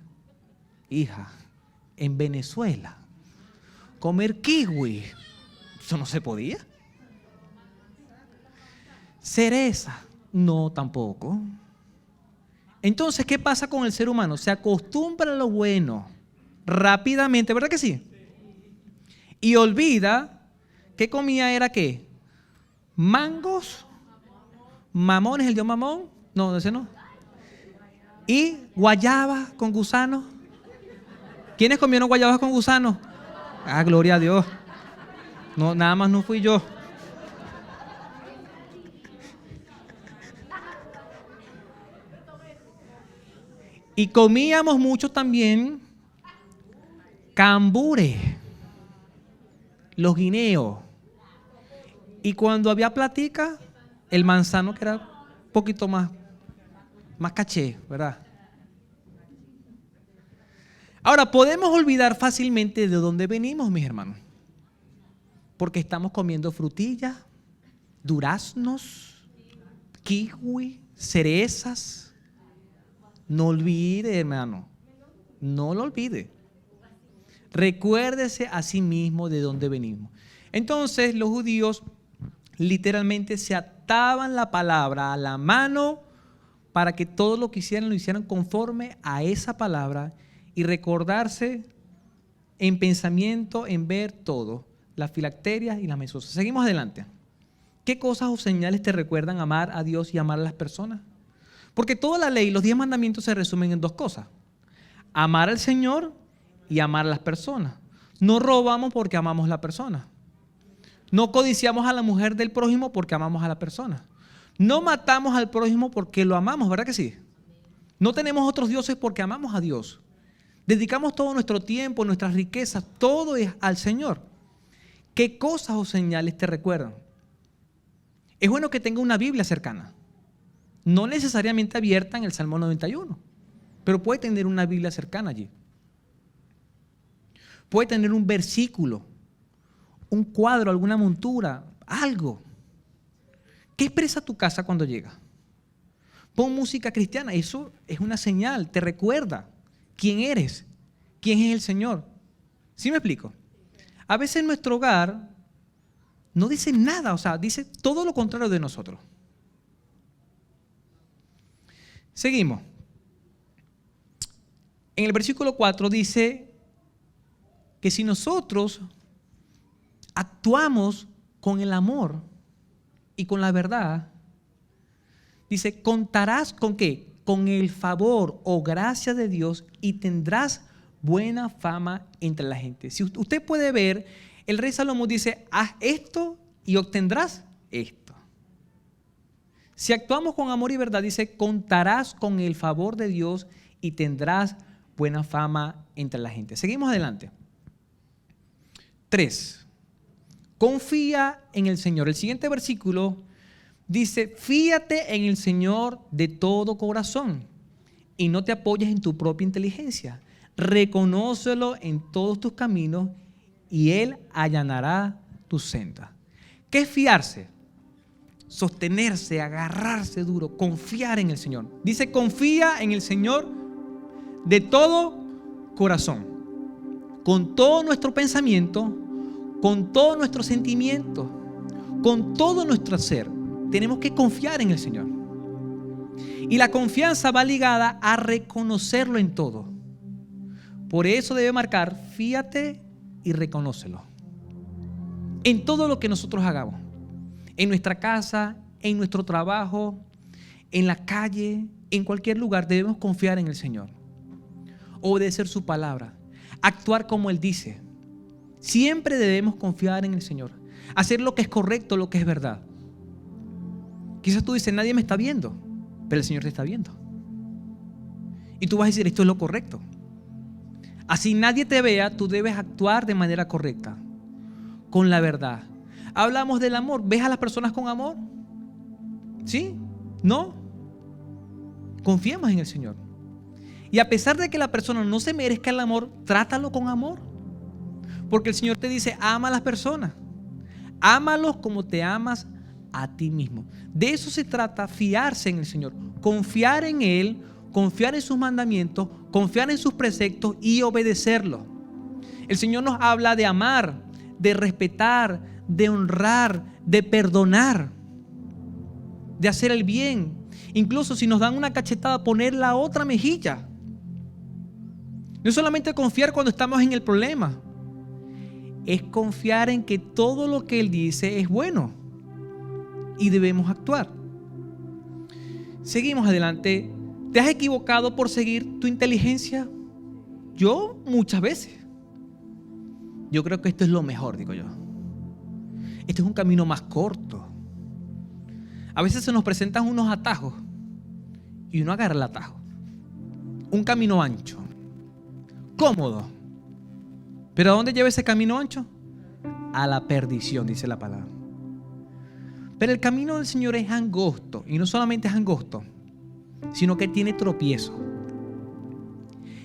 Hija, en Venezuela, comer kiwi, eso no se podía. Cereza, no tampoco. Entonces, ¿qué pasa con el ser humano? Se acostumbra a lo bueno rápidamente, ¿verdad que sí? Y olvida que comía era ¿qué? Mangos, mamones, el dios mamón, no, ese no. Y guayabas con gusanos. ¿Quiénes comieron guayabas con gusanos? Ah, gloria a Dios. No, nada más no fui yo. Y comíamos mucho también cambures, los guineos. Y cuando había platica, el manzano que era un poquito más caché, ¿verdad? Ahora, podemos olvidar fácilmente de dónde venimos, mis hermanos. Porque estamos comiendo frutillas, duraznos, kiwi, cerezas. No olvide, hermano. No lo olvide. Recuérdese a sí mismo de dónde venimos. Entonces, los judíos literalmente se ataban la palabra a la mano para que todo lo que hicieran lo hicieran conforme a esa palabra y recordarse en pensamiento, en ver todo, las filacterias y las mesosas. Seguimos adelante. ¿Qué cosas o señales te recuerdan amar a Dios y amar a las personas? Porque toda la ley, los 10 mandamientos se resumen en 2 cosas. Amar al Señor y amar a las personas. No robamos porque amamos a la persona. No codiciamos a la mujer del prójimo porque amamos a la persona. No matamos al prójimo porque lo amamos, ¿verdad que sí? No tenemos otros dioses porque amamos a Dios. Dedicamos todo nuestro tiempo, nuestras riquezas, todo es al Señor. ¿Qué cosas o señales te recuerdan? Es bueno que tenga una Biblia cercana. No necesariamente abierta en el Salmo 91, pero puede tener una Biblia cercana allí. Puede tener un versículo, un cuadro, alguna montura, algo. ¿Qué expresa tu casa cuando llega? Pon música cristiana, eso es una señal, te recuerda quién eres, quién es el Señor. ¿Sí me explico? A veces nuestro hogar no dice nada, o sea, dice todo lo contrario de nosotros. Seguimos. En el versículo 4 dice que si nosotros actuamos con el amor y con la verdad, dice, contarás con ¿qué? Con el favor o gracia de Dios y tendrás buena fama entre la gente. Si usted puede ver, el rey Salomón dice, haz esto y obtendrás esto. Si actuamos con amor y verdad, dice, contarás con el favor de Dios y tendrás buena fama entre la gente. Seguimos adelante. 3. Confía en el Señor. El siguiente versículo dice, fíate en el Señor de todo corazón y no te apoyes en tu propia inteligencia. Reconócelo en todos tus caminos y Él allanará tus sendas. ¿Qué es fiarse? Sostenerse, agarrarse duro, confiar en el Señor. Dice, confía en el Señor de todo corazón. con todo nuestro pensamiento, con todo nuestro sentimiento, con todo nuestro ser. Tenemos que confiar en el Señor. Y la confianza va ligada a reconocerlo en todo. Por eso debe marcar, fíate y reconócelo. En todo lo que nosotros hagamos. En nuestra casa, en nuestro trabajo, en la calle, en cualquier lugar, debemos confiar en el Señor. Obedecer su palabra. Actuar como Él dice. Siempre debemos confiar en el Señor. Hacer lo que es correcto, lo que es verdad. Quizás tú dices, nadie me está viendo, pero el Señor te está viendo. Y tú vas a decir, esto es lo correcto. Así nadie te vea, tú debes actuar de manera correcta, con la verdad. Hablamos del amor. ¿Ves a las personas con amor? ¿Sí? ¿No? Confiemos en el Señor. Y a pesar de que la persona no se merezca el amor, trátalo con amor. Porque el Señor te dice, ama a las personas. Ámalos como te amas a ti mismo. De eso se trata, fiarse en el Señor. Confiar en Él, confiar en sus mandamientos, confiar en sus preceptos y obedecerlos. El Señor nos habla de amar, de respetar, de honrar, de perdonar, de hacer el bien. Incluso si nos dan una cachetada, poner la otra mejilla. No es solamente confiar cuando estamos en el problema, es confiar en que todo lo que Él dice es bueno y debemos actuar. Seguimos adelante. ¿Te has equivocado por seguir tu inteligencia? Yo muchas veces. Yo creo que esto es lo mejor, digo yo. Este es un camino más corto. A veces se nos presentan unos atajos y uno agarra el atajo. Un camino ancho, cómodo. ¿Pero a dónde lleva ese camino ancho? A la perdición, dice la palabra. Pero el camino del Señor es angosto. Y no solamente es angosto, sino que tiene tropiezo.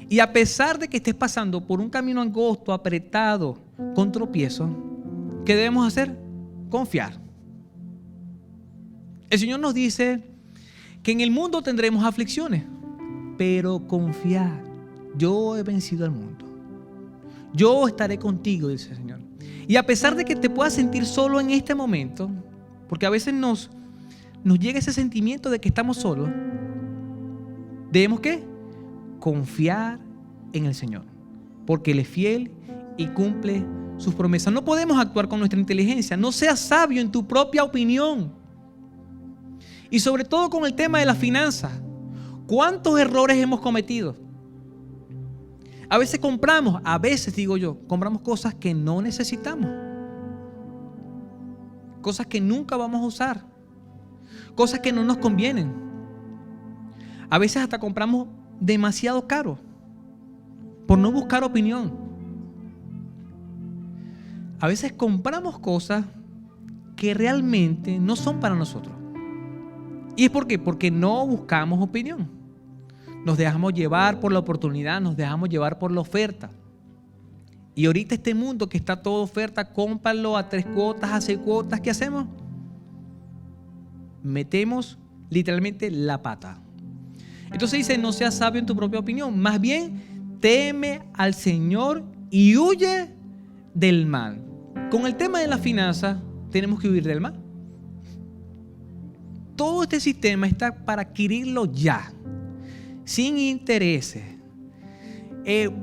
Y a pesar de que estés pasando por un camino angosto, apretado, con tropiezo, ¿qué debemos hacer? Confiar. El Señor nos dice que en el mundo tendremos aflicciones, pero confiad, yo he vencido al mundo. Yo estaré contigo, dice el Señor. Y a pesar de que te puedas sentir solo en este momento, porque a veces nos llega ese sentimiento de que estamos solos, debemos ¿qué? Confiar en el Señor, porque Él es fiel y cumple sus promesas. No podemos actuar con nuestra inteligencia. No seas sabio en tu propia opinión. Y sobre todo con el tema de las finanzas. ¿Cuántos errores hemos cometido? A veces compramos cosas que no necesitamos. Cosas que nunca vamos a usar. Cosas que no nos convienen. A veces hasta compramos demasiado caro por no buscar opinión. A veces compramos cosas que realmente no son para nosotros. ¿Y es por qué? Porque no buscamos opinión. Nos dejamos llevar por la oportunidad, nos dejamos llevar por la oferta. Y ahorita este mundo que está todo oferta, cómpralo a 3 cuotas, a 6 cuotas, ¿qué hacemos? Metemos literalmente la pata. Entonces dice, no seas sabio en tu propia opinión, más bien teme al Señor y huye del mal. Con el tema de la finanza, tenemos que huir del mal. Todo este sistema está para adquirirlo ya, sin intereses.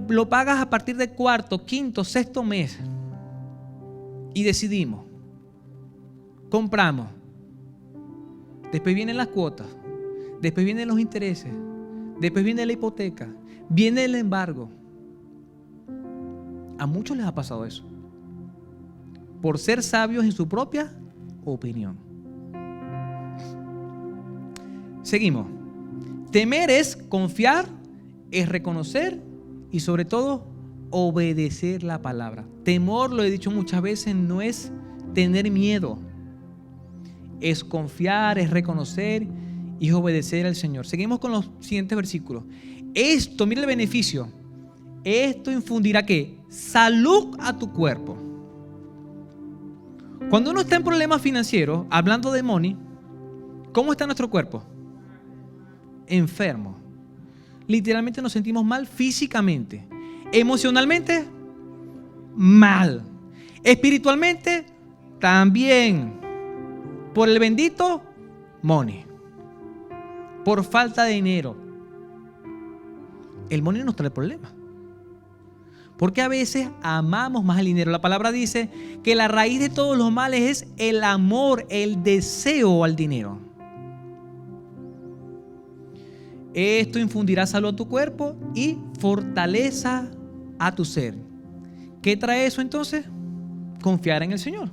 Lo pagas a partir del 4º, 5º, 6º mes y decidimos, compramos. Después vienen las cuotas, después vienen los intereses, después viene la hipoteca, viene el embargo. A muchos les ha pasado eso, por ser sabios en su propia opinión. Seguimos. Temer es confiar, es reconocer y sobre todo obedecer la palabra. Temor, lo he dicho muchas veces, no es tener miedo. Es confiar, es reconocer y es obedecer al Señor. Seguimos con los siguientes versículos. Esto, mira el beneficio. Esto infundirá ¿qué? Salud a tu cuerpo. Cuando uno está en problemas financieros, hablando de money, ¿cómo está nuestro cuerpo? Enfermo. Literalmente nos sentimos mal físicamente. Emocionalmente, mal. Espiritualmente, también. Por el bendito money. Por falta de dinero. El money nos trae problemas. Porque a veces amamos más el dinero. La palabra dice que la raíz de todos los males es el amor, el deseo al dinero. Esto infundirá salud a tu cuerpo y fortaleza a tu ser. ¿Qué trae eso entonces? Confiar en el Señor.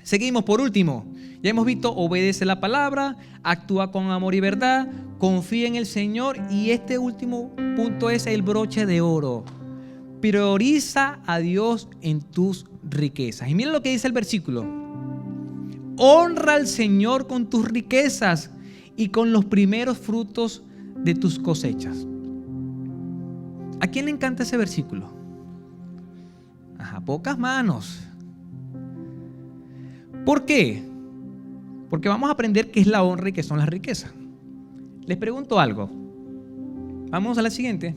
Seguimos, por último. Ya hemos visto, obedece la palabra, actúa con amor y verdad, confía en el Señor. Y este último punto es el broche de oro. Prioriza a Dios en tus riquezas. Y mira lo que dice el versículo. Honra al Señor con tus riquezas y con los primeros frutos de tus cosechas. ¿A quién le encanta ese versículo? A pocas manos. ¿Por qué? Porque vamos a aprender qué es la honra y qué son las riquezas. Les pregunto algo. Vamos a la siguiente.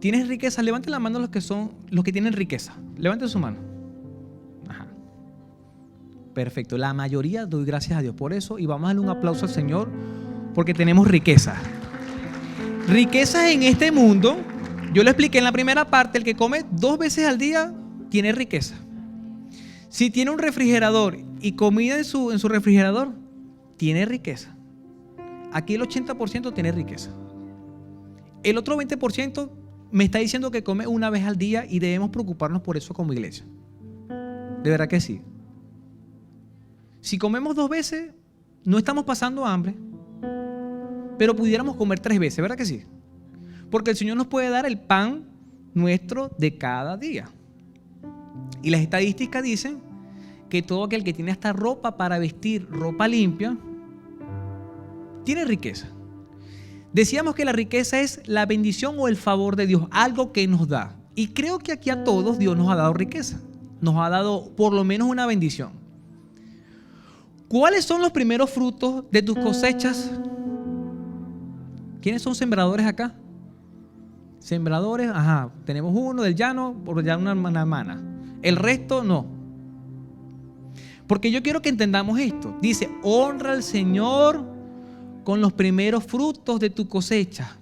¿Tienes riqueza? Levanten la mano los que tienen riqueza. Levanten su mano. Ajá. Perfecto. La mayoría, doy gracias a Dios por eso. Y vamos a darle un aplauso al Señor porque tenemos riqueza. Riquezas en este mundo. Yo lo expliqué en la primera parte. El que come 2 veces al día tiene riqueza. Si tiene un refrigerador y comida en su refrigerador, tiene riqueza. Aquí el 80% tiene riqueza. El otro 20% me está diciendo que come 1 vez al día y debemos preocuparnos por eso como iglesia. De verdad que sí. Si comemos 2 veces, no estamos pasando hambre, pero pudiéramos comer 3 veces, ¿verdad que sí? Porque el Señor nos puede dar el pan nuestro de cada día. Y las estadísticas dicen que todo aquel que tiene hasta ropa para vestir, ropa limpia, tiene riqueza. Decíamos que la riqueza es la bendición o el favor de Dios, algo que nos da. Y creo que aquí a todos Dios nos ha dado riqueza. Nos ha dado por lo menos una bendición. ¿Cuáles son los primeros frutos de tus cosechas? ¿Quiénes son sembradores acá? Sembradores, tenemos uno del llano, por ya una hermana. El resto no. Porque yo quiero que entendamos esto. Dice, honra al Señor con los primeros frutos de tu cosecha.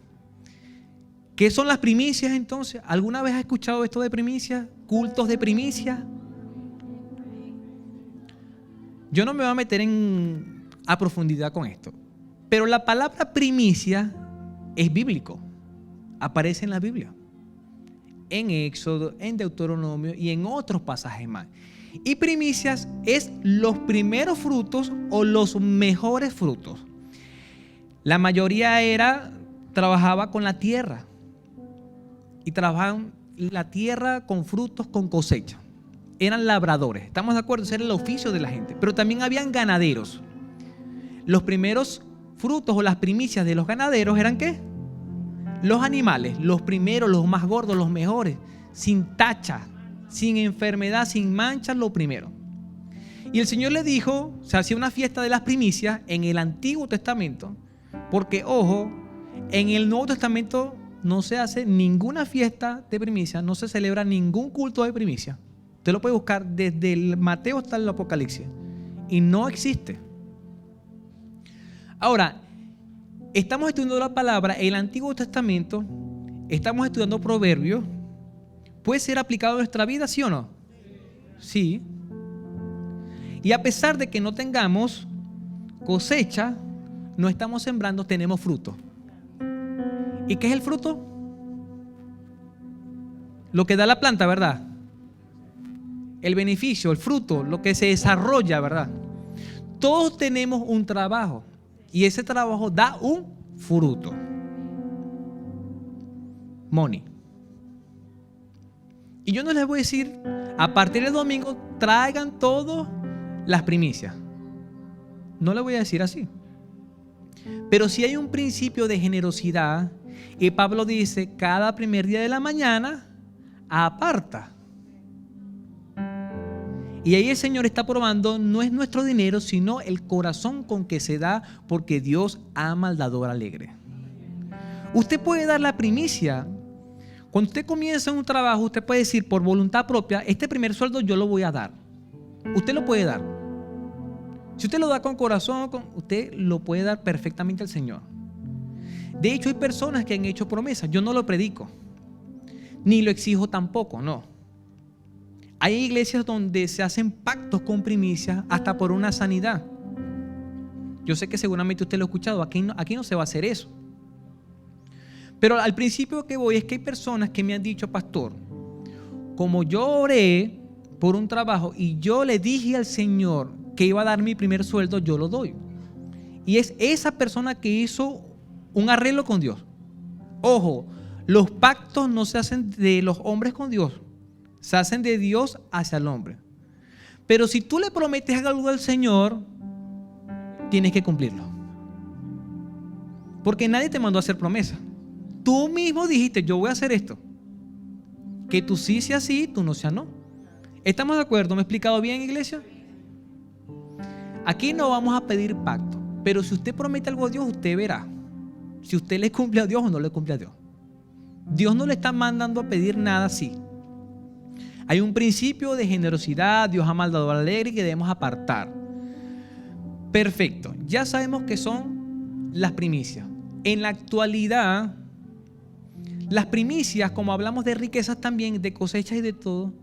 ¿Qué son las primicias entonces? ¿Alguna vez has escuchado esto de primicias? ¿Cultos de primicias? Yo no me voy a meter a profundidad con esto. Pero la palabra primicia es bíblico. Aparece en la Biblia. En Éxodo, en Deuteronomio y en otros pasajes más. Y primicias es los primeros frutos o los mejores frutos. La mayoría trabajaba con la tierra. Y trabajaban la tierra con frutos, con cosecha. Eran labradores. ¿Estamos de acuerdo? Ese era el oficio de la gente. Pero también habían ganaderos. Los primeros frutos o las primicias de los ganaderos eran ¿qué? Los animales, los primeros, los más gordos, los mejores, sin tacha, sin enfermedad, sin manchas, lo primero. Y el Señor le dijo, se hacía una fiesta de las primicias en el Antiguo Testamento, porque, ojo, en el Nuevo Testamento no se hace ninguna fiesta de primicias, no se celebra ningún culto de primicias. Usted lo puede buscar desde el Mateo hasta el Apocalipsis y no existe. Ahora, estamos estudiando la palabra, el Antiguo Testamento, estamos estudiando Proverbios. ¿Puede ser aplicado a nuestra vida, sí o no? Sí. Y a pesar de que no tengamos cosecha, no estamos sembrando, tenemos fruto. ¿Y qué es el fruto? Lo que da la planta, ¿verdad? El beneficio, el fruto, lo que se desarrolla, ¿verdad? Todos tenemos un trabajo. Y ese trabajo da un fruto. Money. Y yo no les voy a decir, a partir del domingo, traigan todas las primicias. No les voy a decir así. Pero sí hay un principio de generosidad. Y Pablo dice, cada primer día de la mañana, aparta. Y ahí el Señor está probando, no es nuestro dinero, sino el corazón con que se da, porque Dios ama al dador alegre. Usted puede dar la primicia Cuando usted comienza un trabajo, usted puede decir por voluntad propia, este primer sueldo yo lo voy a dar. Usted lo puede dar. Si usted lo da con corazón, usted lo puede dar perfectamente al Señor. De hecho, hay personas que han hecho promesas. Yo no lo predico, ni lo exijo tampoco, no. Hay iglesias donde se hacen pactos con primicias hasta por una sanidad. Yo sé que seguramente usted lo ha escuchado. Aquí no se va a hacer eso. Pero al principio que voy es que hay personas que me han dicho, pastor, como yo oré por un trabajo y yo le dije al Señor que iba a dar mi primer sueldo, yo lo doy. Y es esa persona que hizo un arreglo con Dios. Ojo, los pactos no se hacen de los hombres con Dios, se hacen de Dios hacia el hombre. Pero si tú le prometes algo al Señor, tienes que cumplirlo. Porque nadie te mandó a hacer promesa. Tú mismo dijiste, yo voy a hacer esto. Que tú sí sea sí, tú no sea no. ¿Estamos de acuerdo? ¿Me he explicado bien, iglesia? Aquí no vamos a pedir pacto, pero si usted promete algo a Dios, usted verá si usted le cumple a Dios o no le cumple a Dios. Dios no le está mandando a pedir nada así. Hay un principio de generosidad. Dios ama al dador alegre que debemos apartar. Perfecto, ya sabemos que son las primicias. En la actualidad, las primicias, como hablamos de riquezas también, de cosechas y de todo,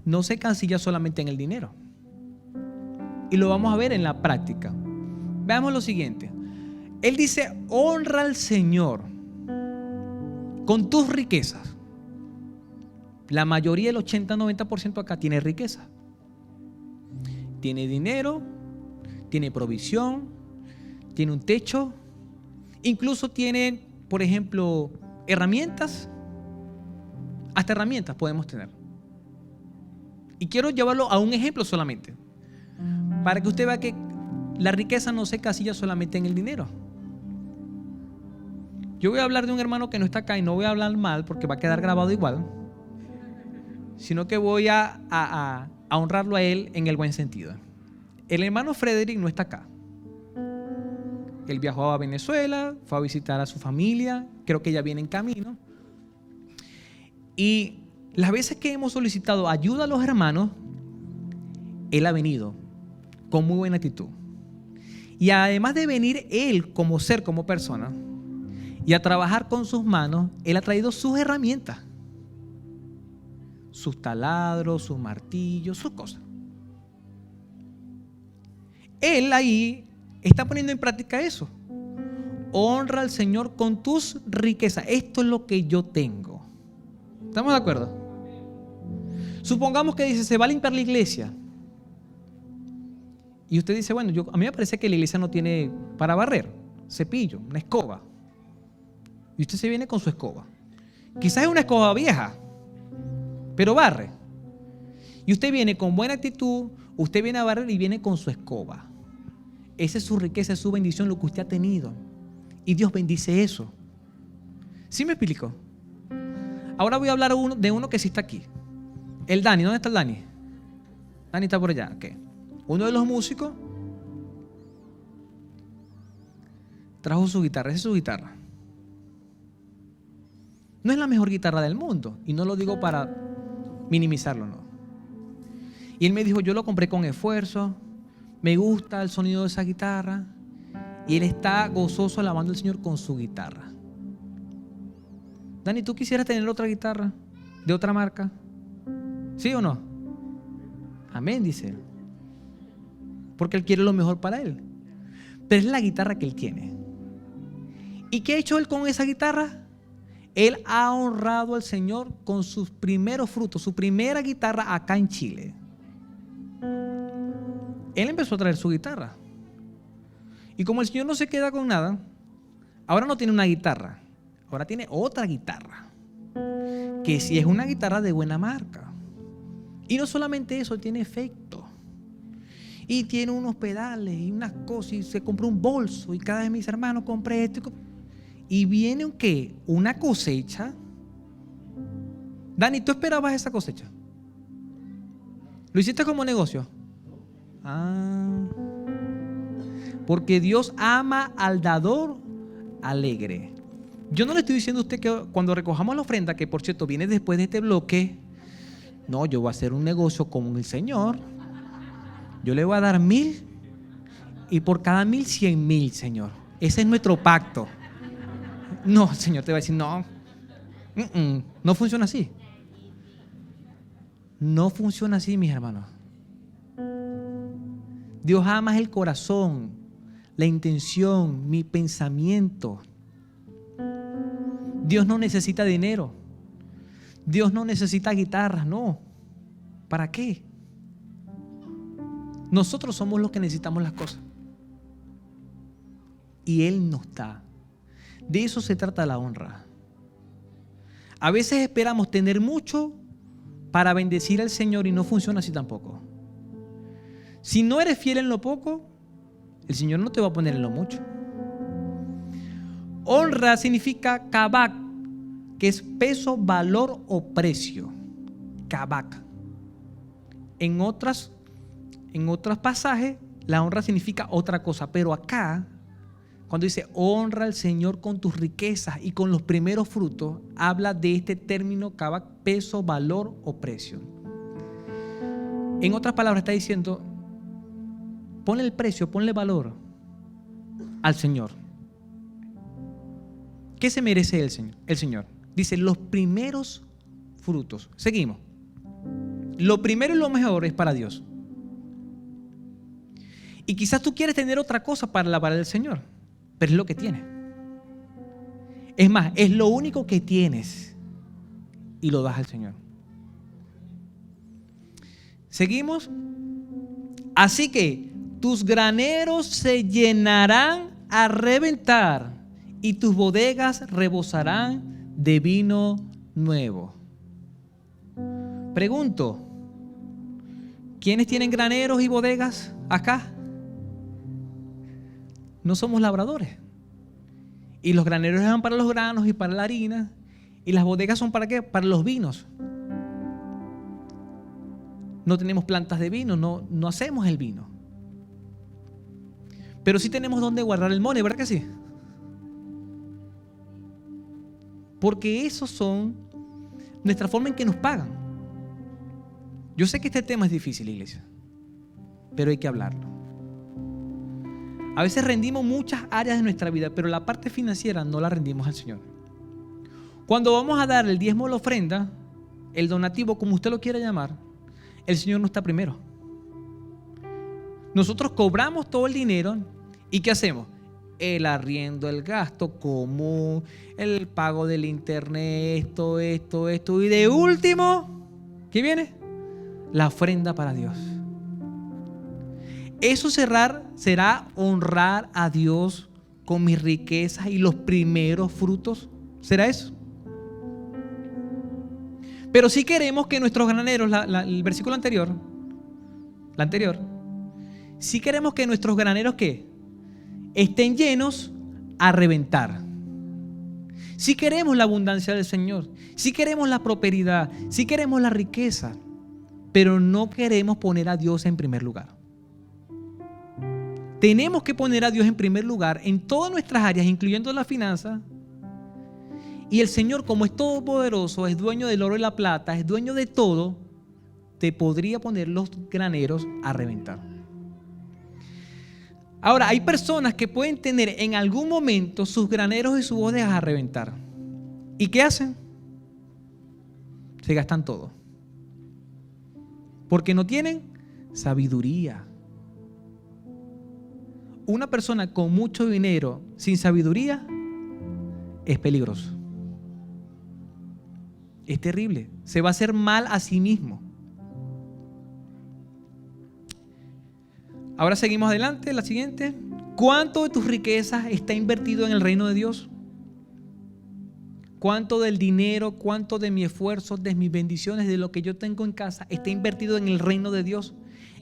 no se cancilla solamente en el dinero. Y lo vamos a ver en la práctica. Veamos lo siguiente. Él dice, honra al Señor con tus riquezas. La mayoría, el 80-90% acá tiene riqueza. Tiene dinero, tiene provisión, tiene un techo, incluso tiene, por ejemplo, herramientas. Hasta herramientas podemos tener. Y quiero llevarlo a un ejemplo solamente, para que usted vea que la riqueza no se casilla solamente en el dinero. Yo voy a hablar de un hermano que no está acá y no voy a hablar mal porque va a quedar grabado igual, sino que voy a honrarlo a él en el buen sentido. El hermano Frederick no está acá. Él viajó a Venezuela, fue a visitar a su familia, creo que ya viene en camino. Y las veces que hemos solicitado ayuda a los hermanos, él ha venido con muy buena actitud. Y además de venir él como ser, como persona, y a trabajar con sus manos, él ha traído sus herramientas, sus taladros, sus martillos, sus cosas. Él ahí está poniendo en práctica eso. Honra al Señor con tus riquezas. Esto es lo que yo tengo. ¿Estamos de acuerdo? Supongamos que dice, se va a limpiar la iglesia. Y usted dice, bueno, a mí me parece que la iglesia no tiene para barrer, cepillo, una escoba. Y usted se viene con su escoba. Quizás es una escoba vieja, pero barre. Y usted viene con buena actitud, usted viene a barrer y viene con su escoba. Esa es su riqueza, es su bendición, lo que usted ha tenido. Y Dios bendice eso. ¿Sí me explico? Ahora voy a hablar de uno que sí está aquí. El Dani, ¿dónde está el Dani? Dani está por allá, ok. Uno de los músicos trajo su guitarra, esa es su guitarra. No es la mejor guitarra del mundo, y no lo digo para minimizarlo, no. Y él me dijo, yo lo compré con esfuerzo, me gusta el sonido de esa guitarra, y él está gozoso alabando al Señor con su guitarra. Dani, ¿tú quisieras tener otra guitarra de otra marca? ¿Sí o no? Amén, dice él. Porque él quiere lo mejor para él. Pero es la guitarra que él tiene. ¿Y qué ha hecho él con esa guitarra? Él ha honrado al Señor con sus primeros frutos, su primera guitarra acá en Chile. Él empezó a traer su guitarra. Y como el Señor no se queda con nada, ahora no tiene una guitarra, ahora tiene otra guitarra, que sí es una guitarra de buena marca. Y no solamente eso, tiene efecto. Y tiene unos pedales y unas cosas, y se compró un bolso, y cada vez mis hermanos compré esto. Y viene un ¿qué? Una cosecha. Dani, ¿tú esperabas esa cosecha? ¿Lo hiciste como negocio? Porque Dios ama al dador alegre. Yo no le estoy diciendo a usted que cuando recojamos la ofrenda, que por cierto viene después de este bloque, no, yo voy a hacer un negocio con el Señor. Yo le voy a dar 1,000 y por cada 1,000, 100,000, Señor. Ese es nuestro pacto. No, el Señor te va a decir, no, no funciona así. No funciona así, mis hermanos. Dios ama el corazón, la intención, mi pensamiento. Dios no necesita dinero. Dios no necesita guitarras, no. ¿Para qué? Nosotros somos los que necesitamos las cosas. Y Él nos da. De eso se trata la honra. A veces esperamos tener mucho para bendecir al Señor y no funciona así tampoco. Si no eres fiel en lo poco, el Señor no te va a poner en lo mucho. Honra significa kabak, que es peso, valor o precio. Kabak. En otros pasajes, la honra significa otra cosa, pero acá, cuando dice honra al Señor con tus riquezas y con los primeros frutos, habla de este término kabak, peso, valor o precio. En otras palabras, está diciendo, ponle el precio, ponle valor al Señor. ¿Qué se merece el Señor? Dice, los primeros frutos. Seguimos. Lo primero y lo mejor es para Dios. Y quizás tú quieres tener otra cosa para alabar al Señor, pero es lo que tienes. Es más, es lo único que tienes y lo das al Señor. Seguimos. Así que tus graneros se llenarán a reventar y tus bodegas rebosarán de vino nuevo. Pregunto, ¿quiénes tienen graneros y bodegas acá? No somos labradores. Y los graneros eran para los granos y para la harina. ¿Y las bodegas son para qué? Para los vinos. No tenemos plantas de vino, no hacemos el vino. Pero sí tenemos donde guardar el money, ¿verdad que sí? Porque esos son nuestra forma en que nos pagan. Yo sé que este tema es difícil, iglesia, pero hay que hablarlo. A veces rendimos muchas áreas de nuestra vida, pero la parte financiera no la rendimos al Señor. Cuando vamos a dar el diezmo o la ofrenda, el donativo, como usted lo quiera llamar, el Señor no está primero. Nosotros cobramos todo el dinero y ¿qué hacemos? El arriendo, el gasto común, el pago del internet, esto. Y de último, ¿qué viene? La ofrenda para Dios. Eso será honrar a Dios con mis riquezas y los primeros frutos. ¿Será eso? Pero si queremos que nuestros graneros, el versículo anterior, si queremos que nuestros graneros ¿qué? Estén llenos a reventar. Si queremos la abundancia del Señor, si queremos la prosperidad, si queremos la riqueza, pero no queremos poner a Dios en primer lugar. Tenemos que poner a Dios en primer lugar en todas nuestras áreas, incluyendo la finanza. Y el Señor, como es todopoderoso, es dueño del oro y la plata, es dueño de todo, te podría poner los graneros a reventar. Ahora, hay personas que pueden tener en algún momento sus graneros y sus bodegas a reventar. ¿Y qué hacen? Se gastan todo. Porque no tienen sabiduría. Una persona con mucho dinero sin sabiduría es peligroso. Es terrible. Se va a hacer mal a sí mismo. Ahora seguimos adelante, la siguiente. ¿Cuánto de tus riquezas está invertido en el reino de Dios? ¿Cuánto del dinero, cuánto de mi esfuerzo, de mis bendiciones, de lo que yo tengo en casa está invertido en el reino de Dios?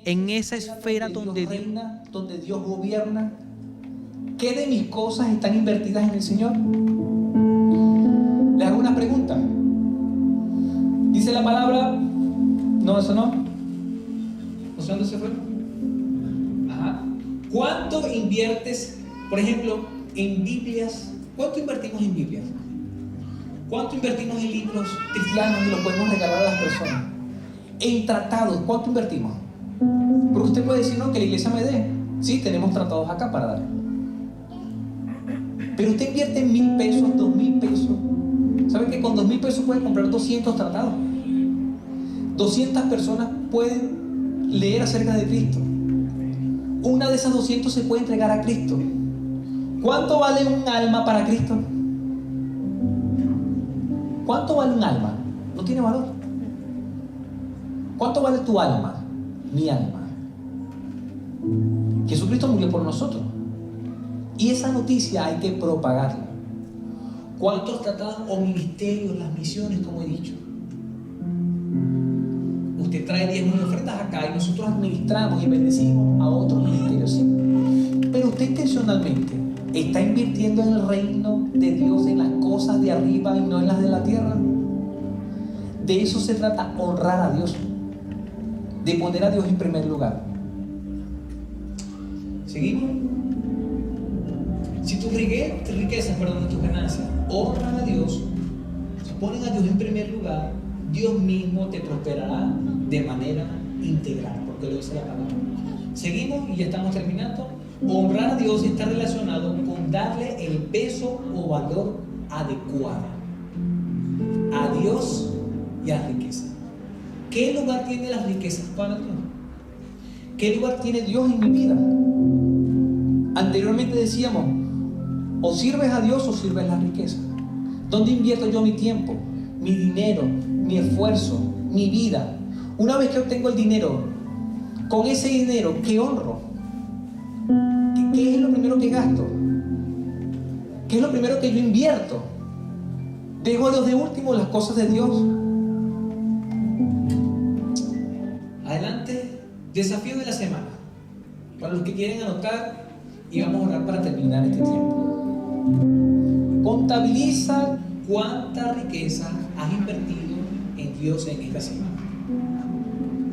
En esa esfera donde Dios reina, donde Dios gobierna. ¿Qué de mis cosas están invertidas en el Señor? Le hago una pregunta. Dice la palabra, no, eso no. No sé dónde se fue. Ajá. ¿Cuánto inviertes, por ejemplo, en Biblias ¿Cuánto invertimos en Biblia? ¿Cuánto invertimos en libros cristianos y los podemos regalar a las personas? En tratados, ¿cuánto invertimos? Porque usted puede decir, no, que la iglesia me dé. Sí, tenemos tratados acá para dar. Pero usted invierte 1,000 pesos, 2,000 pesos. ¿Sabe que con 2,000 pesos puede comprar 200 tratados? 200 personas pueden leer acerca de Cristo. Una de esas 200 se puede entregar a Cristo. ¿Cuánto vale un alma para Cristo? ¿Cuánto vale un alma? No tiene valor. ¿Cuánto vale tu alma? Mi alma. Jesucristo murió por nosotros. Y esa noticia hay que propagarla. ¿Cuántos tratados o ministerios, las misiones, como he dicho? Usted trae 10 ofrendas acá y nosotros administramos y bendecimos a otros ministerios, ¿sí? Pero usted intencionalmente está invirtiendo en el reino de Dios, en las cosas de arriba y no en las de la tierra. De eso se trata, honrar a Dios, de poner a Dios en primer lugar. ¿Seguimos? Si tus riquezas, tus ganancias, honran a Dios, si ponen a Dios en primer lugar, Dios mismo te prosperará de manera integral, porque lo dice la palabra. Seguimos y ya estamos terminando. Honrar a Dios está relacionado con darle el peso o valor adecuado a Dios y a la riqueza. ¿Qué lugar tiene las riquezas para Dios? ¿Qué lugar tiene Dios en mi vida? Anteriormente decíamos, o sirves a Dios o sirves la riqueza. ¿Dónde invierto yo mi tiempo, mi dinero, mi esfuerzo, mi vida? Una vez que obtengo el dinero, con ese dinero, ¿qué honro? ¿Qué es lo primero que gasto? ¿Qué es lo primero que yo invierto? ¿Dejo a Dios de último, las cosas de Dios? Adelante, desafío de la semana. Para los que quieren anotar, y vamos a orar para terminar este tiempo. Contabiliza cuánta riqueza has invertido en Dios en esta semana.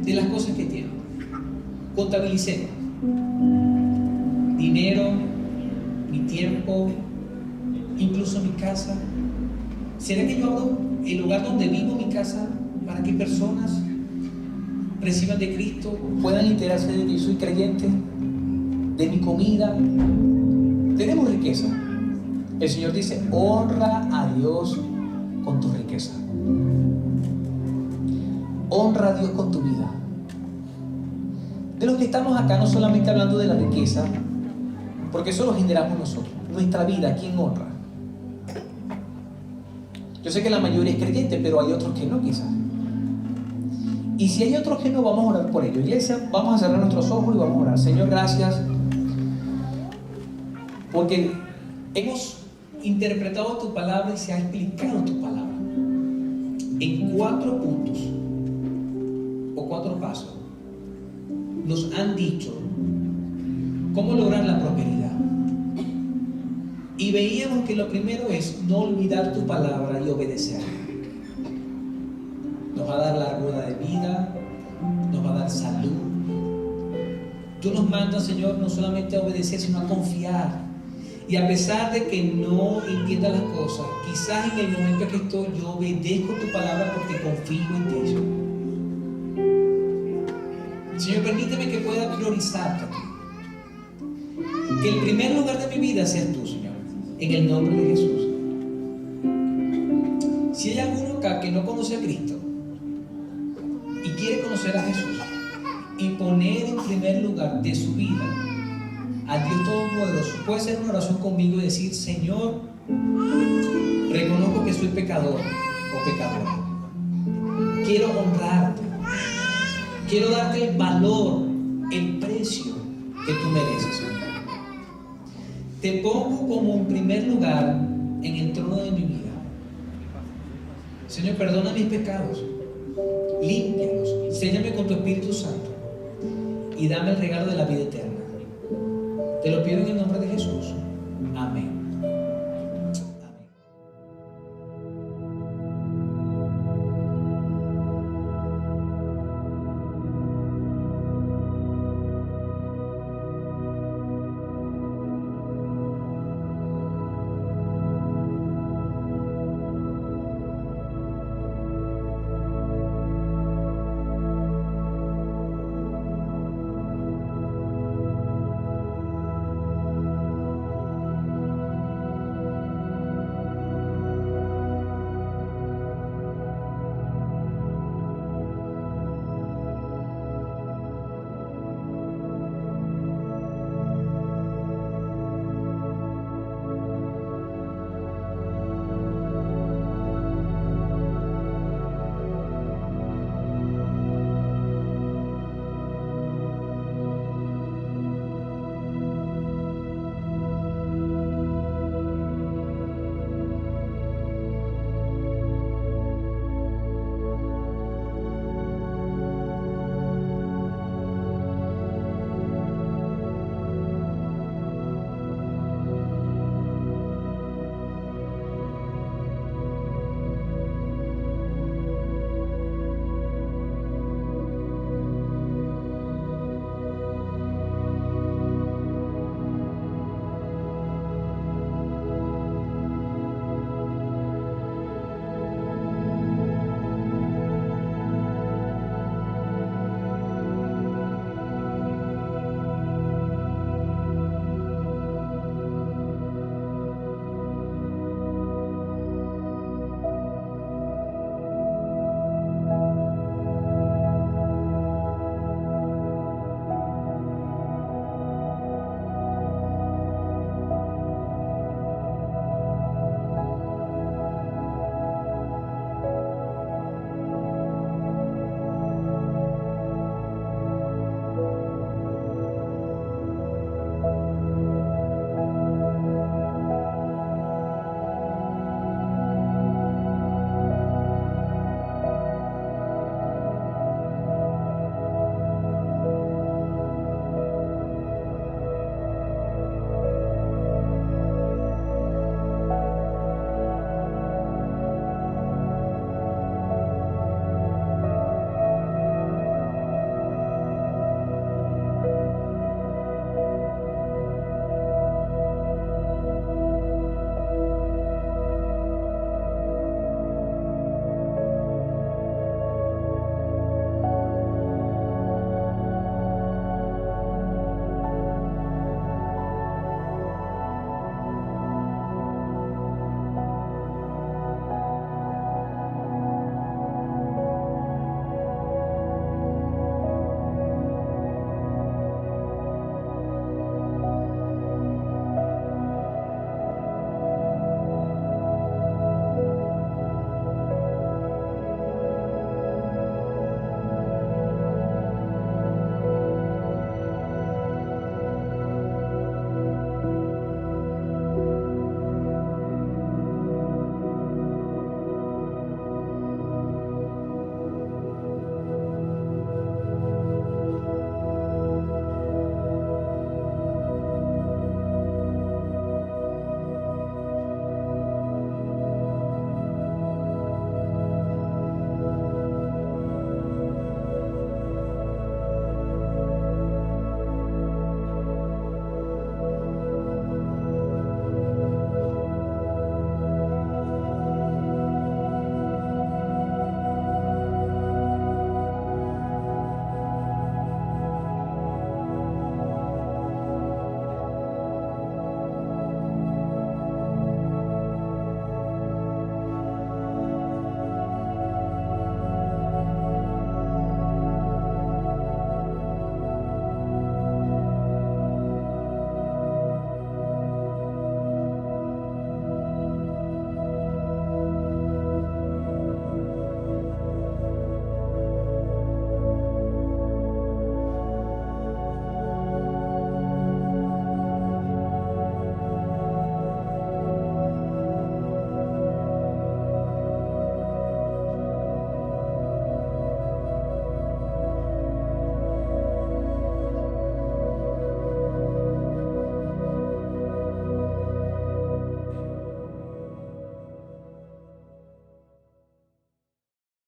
De las cosas que tienes. Contabilicemos. Dinero, mi tiempo, incluso mi casa. ¿Será que yo abro el lugar donde vivo, mi casa, para que personas reciban de Cristo, puedan enterarse de que yo soy creyente, de mi comida? Tenemos riqueza. El Señor dice, honra a Dios con tu riqueza. Honra a Dios con tu vida. De los que estamos acá, no solamente hablando de la riqueza, porque eso lo generamos nosotros. Nuestra vida, ¿quién honra? Yo sé que la mayoría es creyente, pero hay otros que no, quizás. Y si hay otros que no, vamos a orar por ellos. Iglesia, vamos a cerrar nuestros ojos y vamos a orar. Señor, gracias, porque hemos interpretado tu palabra y se ha explicado tu palabra en 4 puntos o 4 pasos. Nos han dicho cómo lograr la prosperidad. Y veíamos que lo primero es no olvidar tu palabra y obedecer. Nos va a dar largura de vida, nos va a dar salud. Tú nos mandas, Señor, no solamente a obedecer, sino a confiar. Y a pesar de que no entienda las cosas, quizás en el momento en que estoy, yo obedezco tu palabra porque confío en ti. Señor, permíteme que pueda priorizarte a ti. Que el primer lugar de mi vida seas tú, Señor, en el nombre de Jesús. Si hay alguno acá que no conoce a Cristo y quiere conocer a Jesús y poner en primer lugar de su vida a Dios Todopoderoso, puede ser una oración conmigo y decir, Señor, reconozco que soy pecador o pecadora. Quiero honrarte. Quiero darte el valor, el precio que tú mereces, Señor. Te pongo como en primer lugar en el trono de mi vida. Señor, perdona mis pecados, límpialos, séllame con tu Espíritu Santo y dame el regalo de la vida eterna. Te lo pido en el nombre de Jesús. Amén.